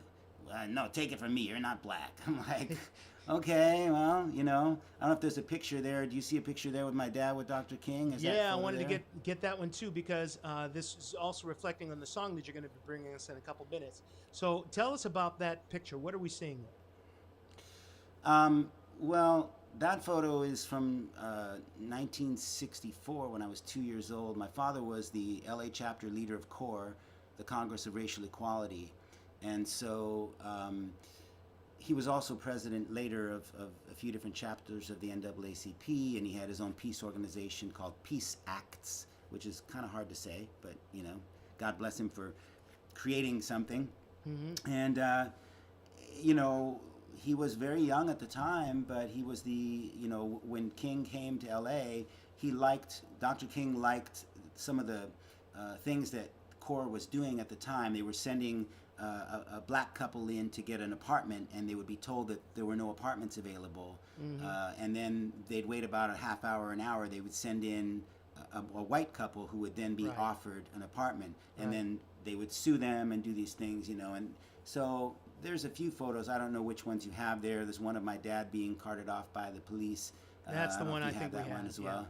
No, take it from me. You're not black. I'm like, okay, well, I don't know if there's a picture there. Do you see a picture there with my dad with Dr. King? I wanted to get that one too, because this is also reflecting on the song that you're going to be bringing us in a couple minutes. So tell us about that picture. What are we seeing there? Well, that photo is from 1964 when I was 2 years old. My father was the LA chapter leader of CORE, the Congress of Racial Equality. And so he was also president later of a few different chapters of the NAACP, and he had his own peace organization called Peace Acts, which is kind of hard to say, but, God bless him for creating something. And, he was very young at the time, but he was when King came to LA, Dr. King liked some of the things that CORE was doing at the time. They were sending a black couple in to get an apartment, and they would be told that there were no apartments available. And then they'd wait about a half hour, an hour. They would send in a white couple who would then be offered an apartment, and then they would sue them and do these things, and so there's a few photos. I don't know which ones you have there. There's one of my dad being carted off by the police. That's the one I think we have. That one as well.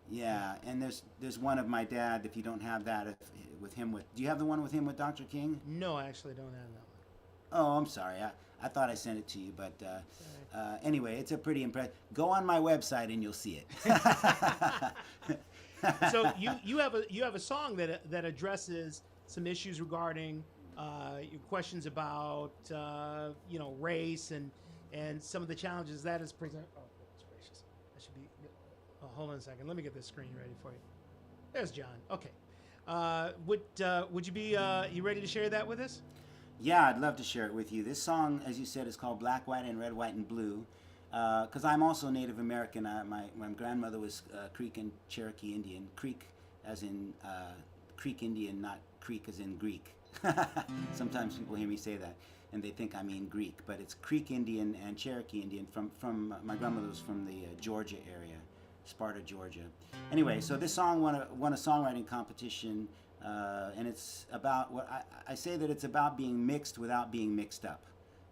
Yeah. And there's one of my dad. If you don't have that, do you have the one with him with Dr. King? No, I actually don't have that one. Oh, I'm sorry. I thought I sent it to you, but anyway, it's a pretty impressive. Go on my website and you'll see it. So you have a song that addresses some issues regarding your questions about race and some of the challenges that is present. Oh, goodness gracious! I should be. Oh, hold on a second. Let me get this screen ready for you. There's John. Okay. Would you be you ready to share that with us? Yeah, I'd love to share it with you. This song, as you said, is called Black, White, and Red, White, and Blue. Because I'm also Native American. My grandmother was Creek and Cherokee Indian. Creek as in Creek Indian, not Creek as in Greek. Sometimes people hear me say that and they think I mean Greek, but it's Creek Indian and Cherokee Indian from my grandmother was from the Georgia area, Sparta, Georgia. Anyway, so this song won a songwriting competition And it's about what I say that it's about being mixed without being mixed up.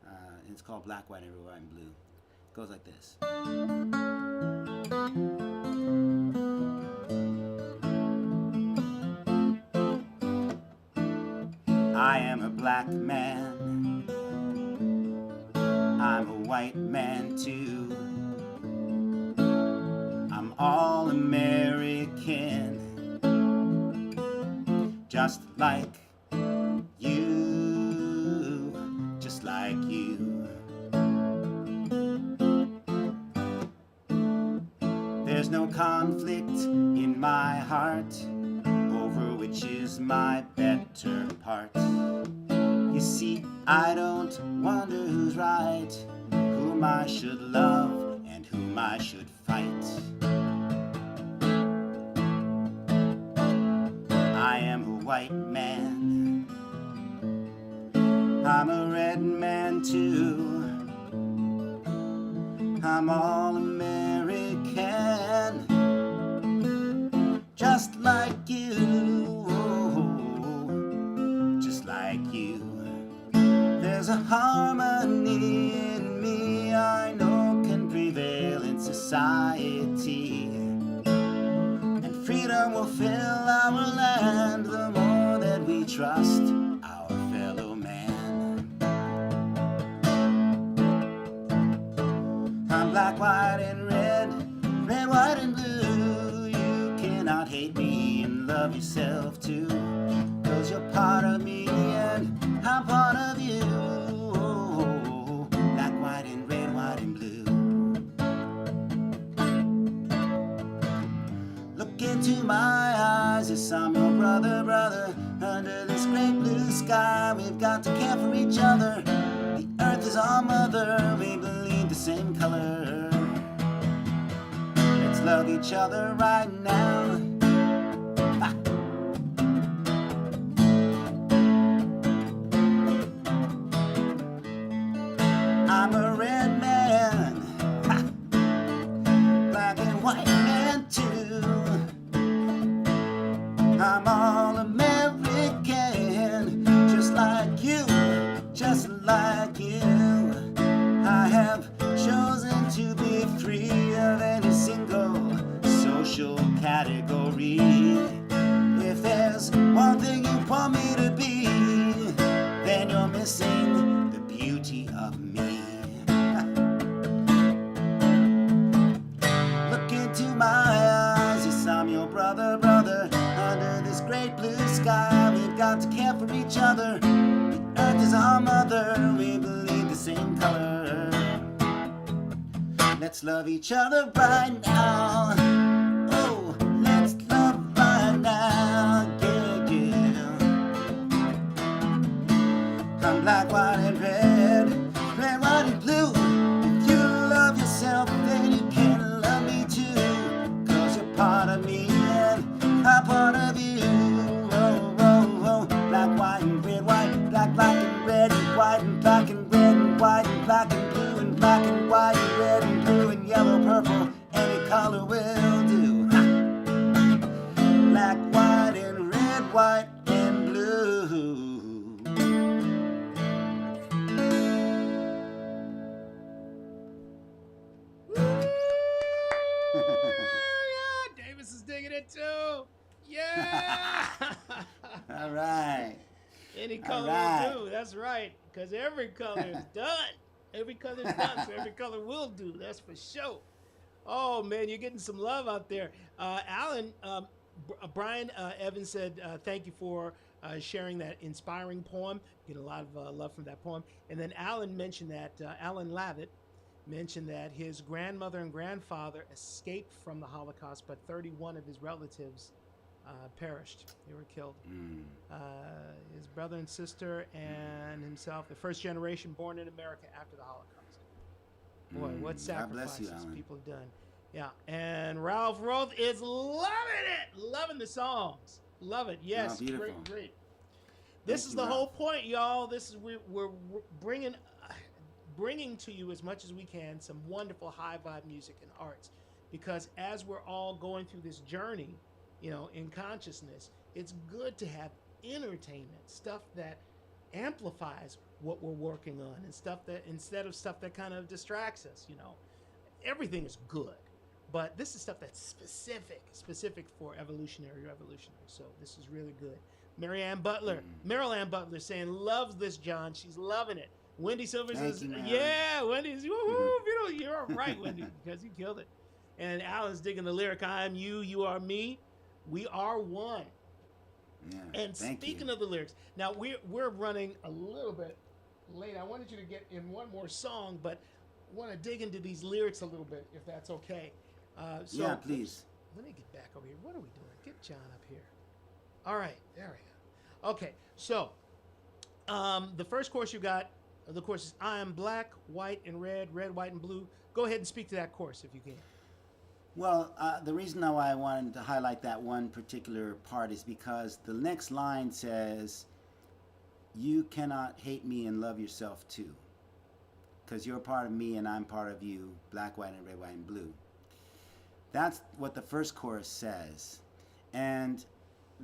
And it's called Black, White, and Red, White, and Blue. It goes like this. I am a black man. I'm a white man too. I'm all American, just like you, just like you. There's no conflict in my heart over which is my better part. You see, I don't wonder who's right, whom I should love and whom I should fight. I am a white man, I'm a red man too. I'm all American, just like you, just like you. There's a harmony in me I know can prevail in society, and freedom will fill our land the more that we trust our fellow man. I'm black, white, and red, red, white, and blue. You cannot hate me and love yourself too, 'cause you're part of me and I'm part of you. Black, white, and red, white, and blue. Look into my eyes, yes, I'm your brother, brother. Under this great blue sky, we've got to care for each other. The earth is our mother, we bleed the same color. Let's love each other right now. Ha. I'm a red man, ha. Black and white man too. I'm all American, just like you, just like you. I have chosen to be free of any single social category. If there's one thing you want me to be, then you're missing the beauty of me. Look into my eyes, yes, I'm your brother, brother. Under this great blue sky, we've got to care for each other. The earth is our mother, we believe the same color. Let's love each other right now. Oh, let's love right now, yeah, yeah. I'm black, white, and red, red, white, and blue. If you love yourself, then you can love me too, 'cause you're part of me and I'm part of you. Oh, oh, oh. Black, white, and red, white, black, black, and red, and white, and black, and red, and white, and black, and blue, and black, and white, and red, and blue, and yellow, purple, any color will do. Ha! Black, white, and red, white, and blue. Yeah, Davis is digging it too. Yeah. All right. Any color right. will do. That's right. Because every color is done. Every color is done, so every color will do. That's for sure. Oh man, you're getting some love out there. Alan, Brian Evans said thank you for sharing that inspiring poem. Get a lot of love from that poem. And then Alan mentioned that Alan Lavitt mentioned that his grandmother and grandfather escaped from the Holocaust, but 31 of his relatives perished. They were killed. His brother and sister and himself, the first generation born in America after the Holocaust. Boy, what sacrifices people have done. Yeah, and Ralph Roth is loving it, loving the songs. Love it, yes, great, great. This is the whole point, y'all. This is we're bringing to you as much as we can some wonderful high vibe music and arts, because as we're all going through this journey, you know, in consciousness, it's good to have entertainment, stuff that amplifies what we're working on, and stuff that instead of stuff that kind of distracts us. Everything is good, but this is stuff that's specific for evolutionary revolutionary. So this is really good. Meryl Ann Butler saying loves this, John. She's loving it. Wendy Silver says, yeah, Wendy's, woohoo, you're all right, Wendy, because you killed it. And Alan's digging the lyric, I am you, you are me, we are one. Yeah, and speaking of the lyrics, now we're running a little bit late. I wanted you to get in one more song, but I want to dig into these lyrics a little bit, if that's okay. Yeah, please. Let me get back over here. What are we doing? Get John up here. All right, there we go. Okay, so the first chorus you got, the chorus is I am black, white, and red, white, and blue. Go ahead and speak to that chorus if you can. Well, the reason why I wanted to highlight that one particular part is because the next line says, you cannot hate me and love yourself too, because you're part of me and I'm part of you, black, white, and red, white, and blue. That's what the first chorus says. And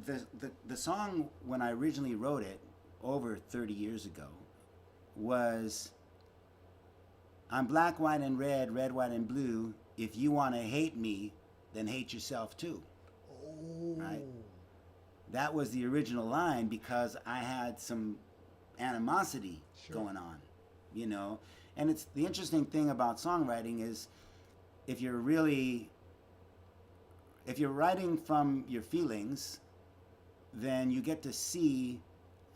the song, when I originally wrote it over 30 years ago, was I'm black, white, and red, white, and blue. If you want to hate me, then hate yourself too. Oh. Right? That was the original line because I had some animosity going on, And it's the interesting thing about songwriting is if you're writing from your feelings, then you get to see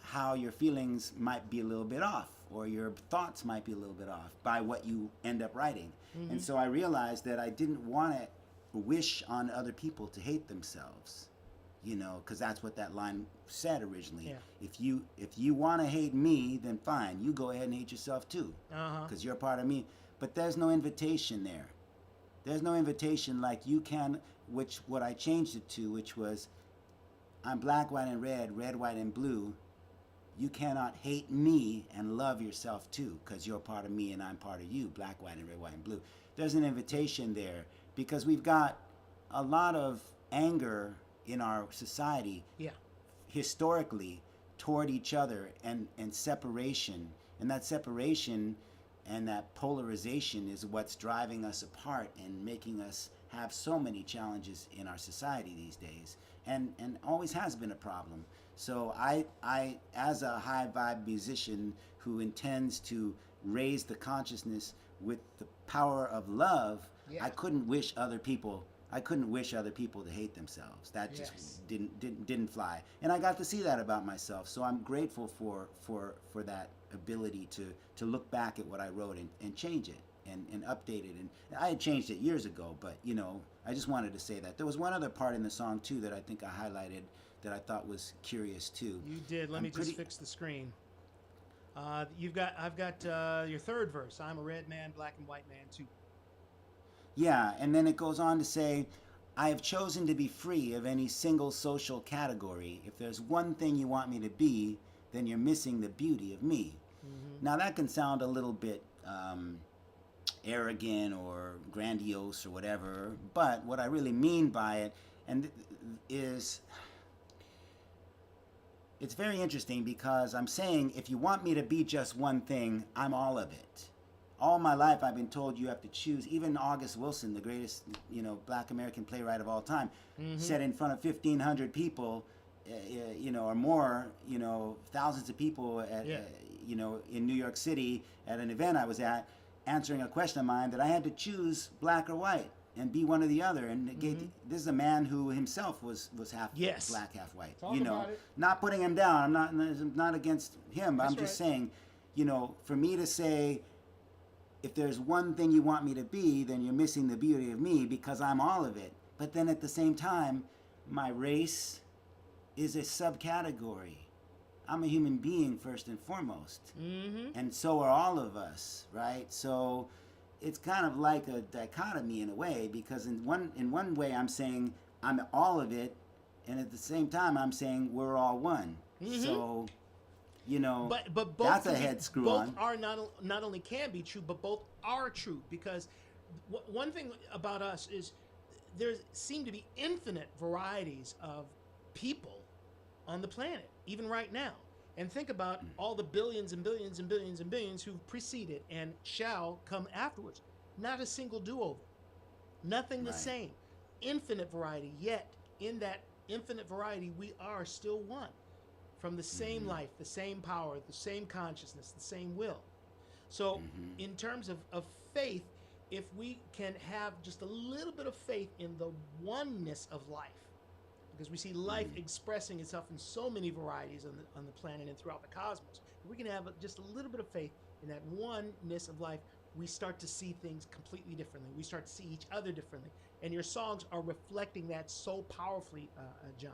how your feelings might be a little bit off, or your thoughts might be a little bit off by what you end up writing. Mm-hmm. And so I realized that I didn't want to wish on other people to hate themselves, because that's what that line said originally. Yeah. If you want to hate me, then fine, you go ahead and hate yourself too, because you're part of me. But there's no invitation there. There's no invitation like you can, what I changed it to, which was, I'm black, white, and red, white, and blue. You cannot hate me and love yourself too, because you're part of me and I'm part of you, black, white, and red, white, and blue. There's an invitation there because we've got a lot of anger in our society, historically, toward each other and separation. And that separation and that polarization is what's driving us apart and making us have so many challenges in our society these days, and always has been a problem. So I as a high vibe musician who intends to raise the consciousness with the power of love, I couldn't wish other people to hate themselves. That just didn't fly. And I got to see that about myself. So I'm grateful for that ability to look back at what I wrote and change it and update it. And I had changed it years ago, but I just wanted to say that. There was one other part in the song too that I think I highlighted that I thought was curious too. You did. Let me just fix the screen. I've got your third verse. I'm a red man, black and white man too. Yeah, and then it goes on to say, I have chosen to be free of any single social category. If there's one thing you want me to be, then you're missing the beauty of me. Mm-hmm. Now that can sound a little bit arrogant or grandiose or whatever, but what I really mean by it is it's very interesting because I'm saying if you want me to be just one thing, I'm all of it. All my life I've been told you have to choose. Even August Wilson, the greatest black American playwright of all time, said in front of 1,500 people, or more, thousands of people at, in New York City at an event I was at, answering a question of mine that I had to choose black or white and be one or the other. And this is a man who himself was half black, half white. Talk about it. Not putting him down. I'm not against him. But That's I'm just saying, for me to say, if there's one thing you want me to be, then you're missing the beauty of me because I'm all of it. But then at the same time, my race is a subcategory. I'm a human being first and foremost. Mm-hmm. And so are all of us, right? So it's kind of like a dichotomy in a way, because in one way I'm saying I'm all of it, and at the same time I'm saying we're all one. Mm-hmm. So but both that's a head screw on. Both are not only can be true, but both are true, because one thing about us is there seem to be infinite varieties of people on the planet, even right now. And think about all the billions and billions and billions and billions who've preceded and shall come afterwards. Not a single do-over. Nothing the Right. same. Infinite variety, yet in that infinite variety, we are still one. From the same life, the same power, the same consciousness, the same will. So, in terms of faith, if we can have just a little bit of faith in the oneness of life, because we see life expressing itself in so many varieties on the planet and throughout the cosmos, if we can have just a little bit of faith in that oneness of life, we start to see things completely differently. We start to see each other differently. And your songs are reflecting that so powerfully, John.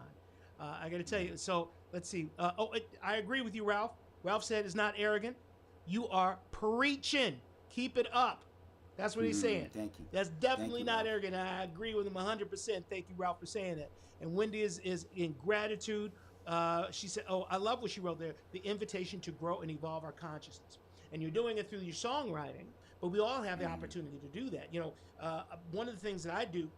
I got to tell you, so let's see. I agree with you, Ralph. Ralph said it's not arrogant. You are preaching. Keep it up. That's what he's saying. Thank you. That's definitely you, not Ralph. arrogant. I agree with him 100%. Thank you, Ralph, for saying that. And Wendy is in gratitude. She said, oh, I love what she wrote there. The invitation to grow and evolve our consciousness. And you're doing it through your songwriting, but we all have the opportunity to do that. You know, one of the things that I do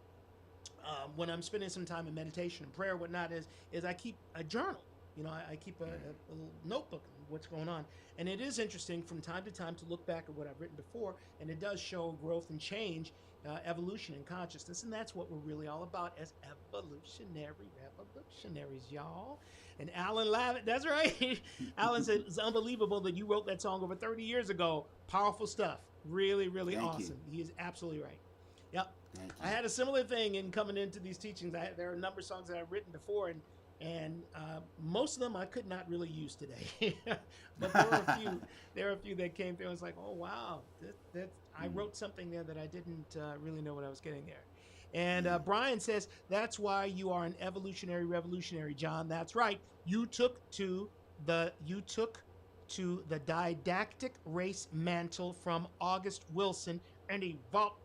when I'm spending some time in meditation and prayer and whatnot is I keep a journal. You know, I keep a little notebook of what's going on. And it is interesting from time to time to look back at what I've written before, and it does show growth and change, evolution in consciousness. And that's what we're really all about as evolutionary revolutionaries, y'all. And Alan Lavin, that's right. Alan said, it's unbelievable that you wrote that song over 30 years ago. Powerful stuff. Really, really Thank awesome. you. He is absolutely right. Yep. Thank you. I had a similar thing in coming into these teachings. There are a number of songs that I've written before, and most of them I could not really use today. But there were a few that came through. I was like, oh wow, I wrote something there that I didn't really know what I was getting there. And Brian says that's why you are an evolutionary revolutionary, John. That's right. You took to the didactic race mantle from August Wilson and evolved.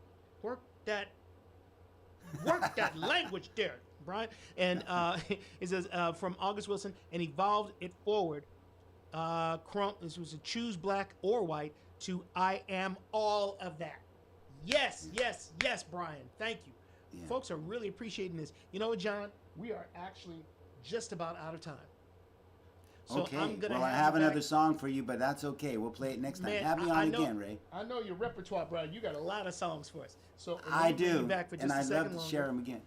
Work that language there, Brian. And it says from August Wilson and evolved it forward. This was a choose black or white to I am all of that. Yes, yes, yes, Brian. Thank you. Yeah. Folks are really appreciating this. You know what, John? We are actually just about out of time. So Okay. I'm gonna Well, I have have you back- another song for you, but that's okay. We'll play it next time. Man, Have me I on know- again, Ray. I know your repertoire, bro. You got a lot of songs for us. So let I me bring you do, back for just and a I'd second love to longer. share them again.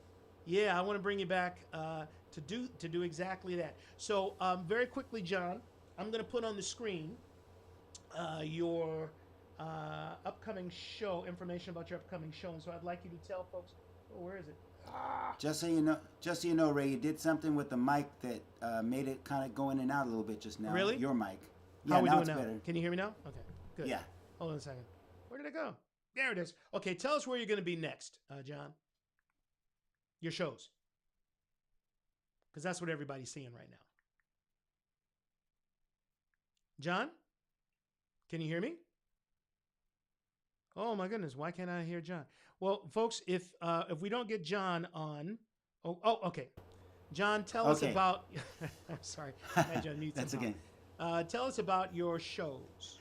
Yeah, I want to bring you back to do exactly that. So very quickly, John, I'm going to put on the screen your upcoming show, information about your upcoming show. And so I'd like you to tell folks, where is it? Just so you know, Ray, you did something with the mic that made it kind of go in and out a little bit just now. Really? Your mic. How Yeah, are we now doing it's now? better. Can you hear me now? Okay, good. Yeah. Hold on a second. Where did it go? There it is. Okay, tell us where you're going to be next, John. Your shows. Because that's what everybody's seeing right now. John? Can you hear me? Oh my goodness, why can't I hear John? Well, folks, if we don't get John on, okay. John, tell us Okay. about. I'm sorry, I had you on mute That's somehow. okay. Tell us about your shows.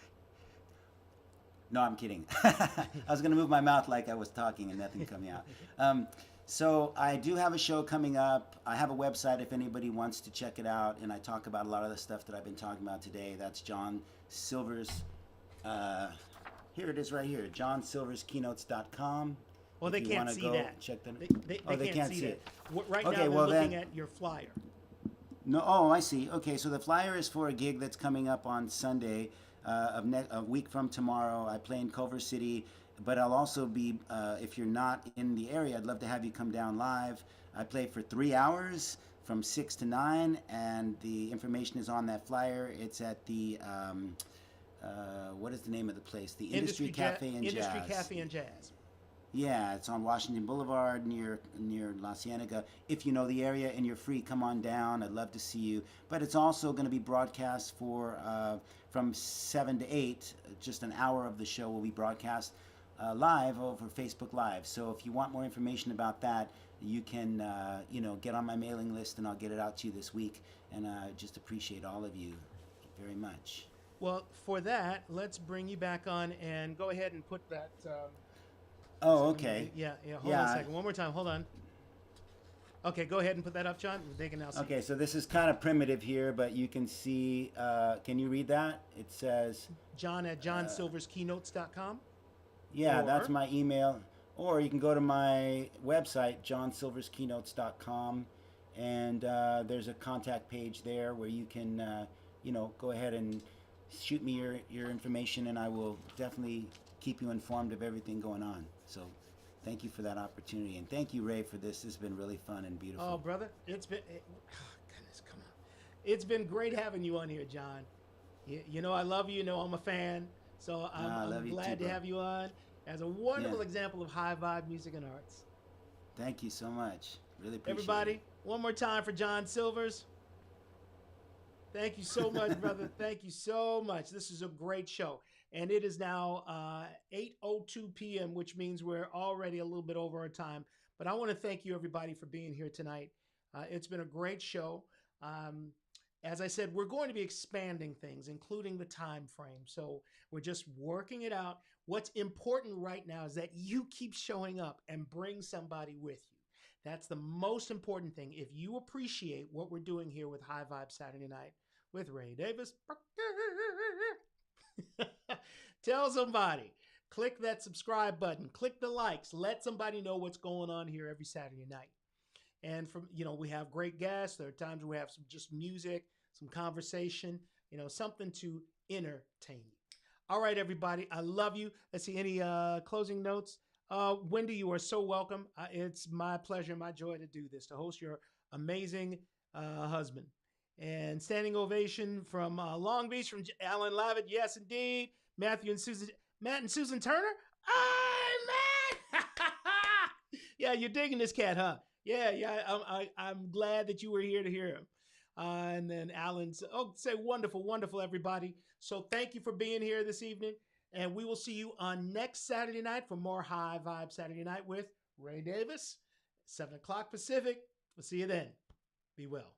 No, I'm kidding. I was going to move my mouth like I was talking and nothing coming out. So I do have a show coming up. I have a website if anybody wants to check it out, and I talk about a lot of the stuff that I've been talking about today. That's John Silver's. Here it is right here, johnsilverskeynotes.com. Well, they If you can't wanna see go that. check them. They can't see it. Right now, Okay, they're well looking then- at your flyer. No, oh, I see. Okay, so the flyer is for a gig that's coming up on Sunday, a week from tomorrow. I play in Culver City, but I'll also be, if you're not in the area, I'd love to have you come down live. I play for 3 hours from 6 to 9, and the information is on that flyer. It's at the, what is the name of the place? The Industry Cafe and Jazz. Industry Cafe and Jazz. Yeah, it's on Washington Boulevard near La Cienega. If you know the area and you're free, come on down. I'd love to see you. But it's also going to be broadcast from 7 to 8. Just an hour of the show will be broadcast live over Facebook Live. So if you want more information about that, you can get on my mailing list, and I'll get it out to you this week. And I just appreciate all of you very much. Well, for that, let's bring you back on and go ahead and put that. Oh, okay. Yeah. Hold on a second. One more time. Hold on. Okay, go ahead and put that up, John. They can now see. Okay, so this is kind of primitive here, but you can see. Can you read that? It says, John at johnsilverskeynotes.com. yeah, Or- that's my email. Or you can go to my website, johnsilverskeynotes.com, and there's a contact page there where you can, go ahead and shoot me your information, and I will definitely keep you informed of everything going on. So thank you for that opportunity, and thank you, Ray, for this. This has been really fun and beautiful. Oh, brother, goodness, come on. It's been great having you on here, John. You know I love you. You know I'm a fan. So I'm glad to have you on as a wonderful example of high vibe music and arts. Thank you so much. Really appreciate Everybody, it. one more time for John Silvers. Thank you so much, brother. Thank you so much. This is a great show. And it is now 8:02 p.m., which means we're already a little bit over our time. But I want to thank you, everybody, for being here tonight. It's been a great show. As I said, we're going to be expanding things, including the time frame. So we're just working it out. What's important right now is that you keep showing up and bring somebody with you. That's the most important thing. If you appreciate what we're doing here with High Vibe Saturday Night with Ray Davis, tell somebody. Click that subscribe button. Click the likes. Let somebody know what's going on here every Saturday night. And we have great guests. There are times we have some just music, some conversation, something to entertain you. All right, everybody. I love you. Let's see, any closing notes? Wendy, you are so welcome. It's my pleasure, my joy to do this, to host your amazing husband. And standing ovation from Long Beach, from Alan Lavitt. Yes, indeed. Matt and Susan Turner. Hi, Matt. Yeah, you're digging this cat, huh? Yeah. I'm glad that you were here to hear him. And then Alan's, say wonderful, wonderful, everybody. So thank you for being here this evening. And we will see you on next Saturday night for more High Vibe Saturday Night with Ray Davis, 7 o'clock Pacific. We'll see you then. Be well.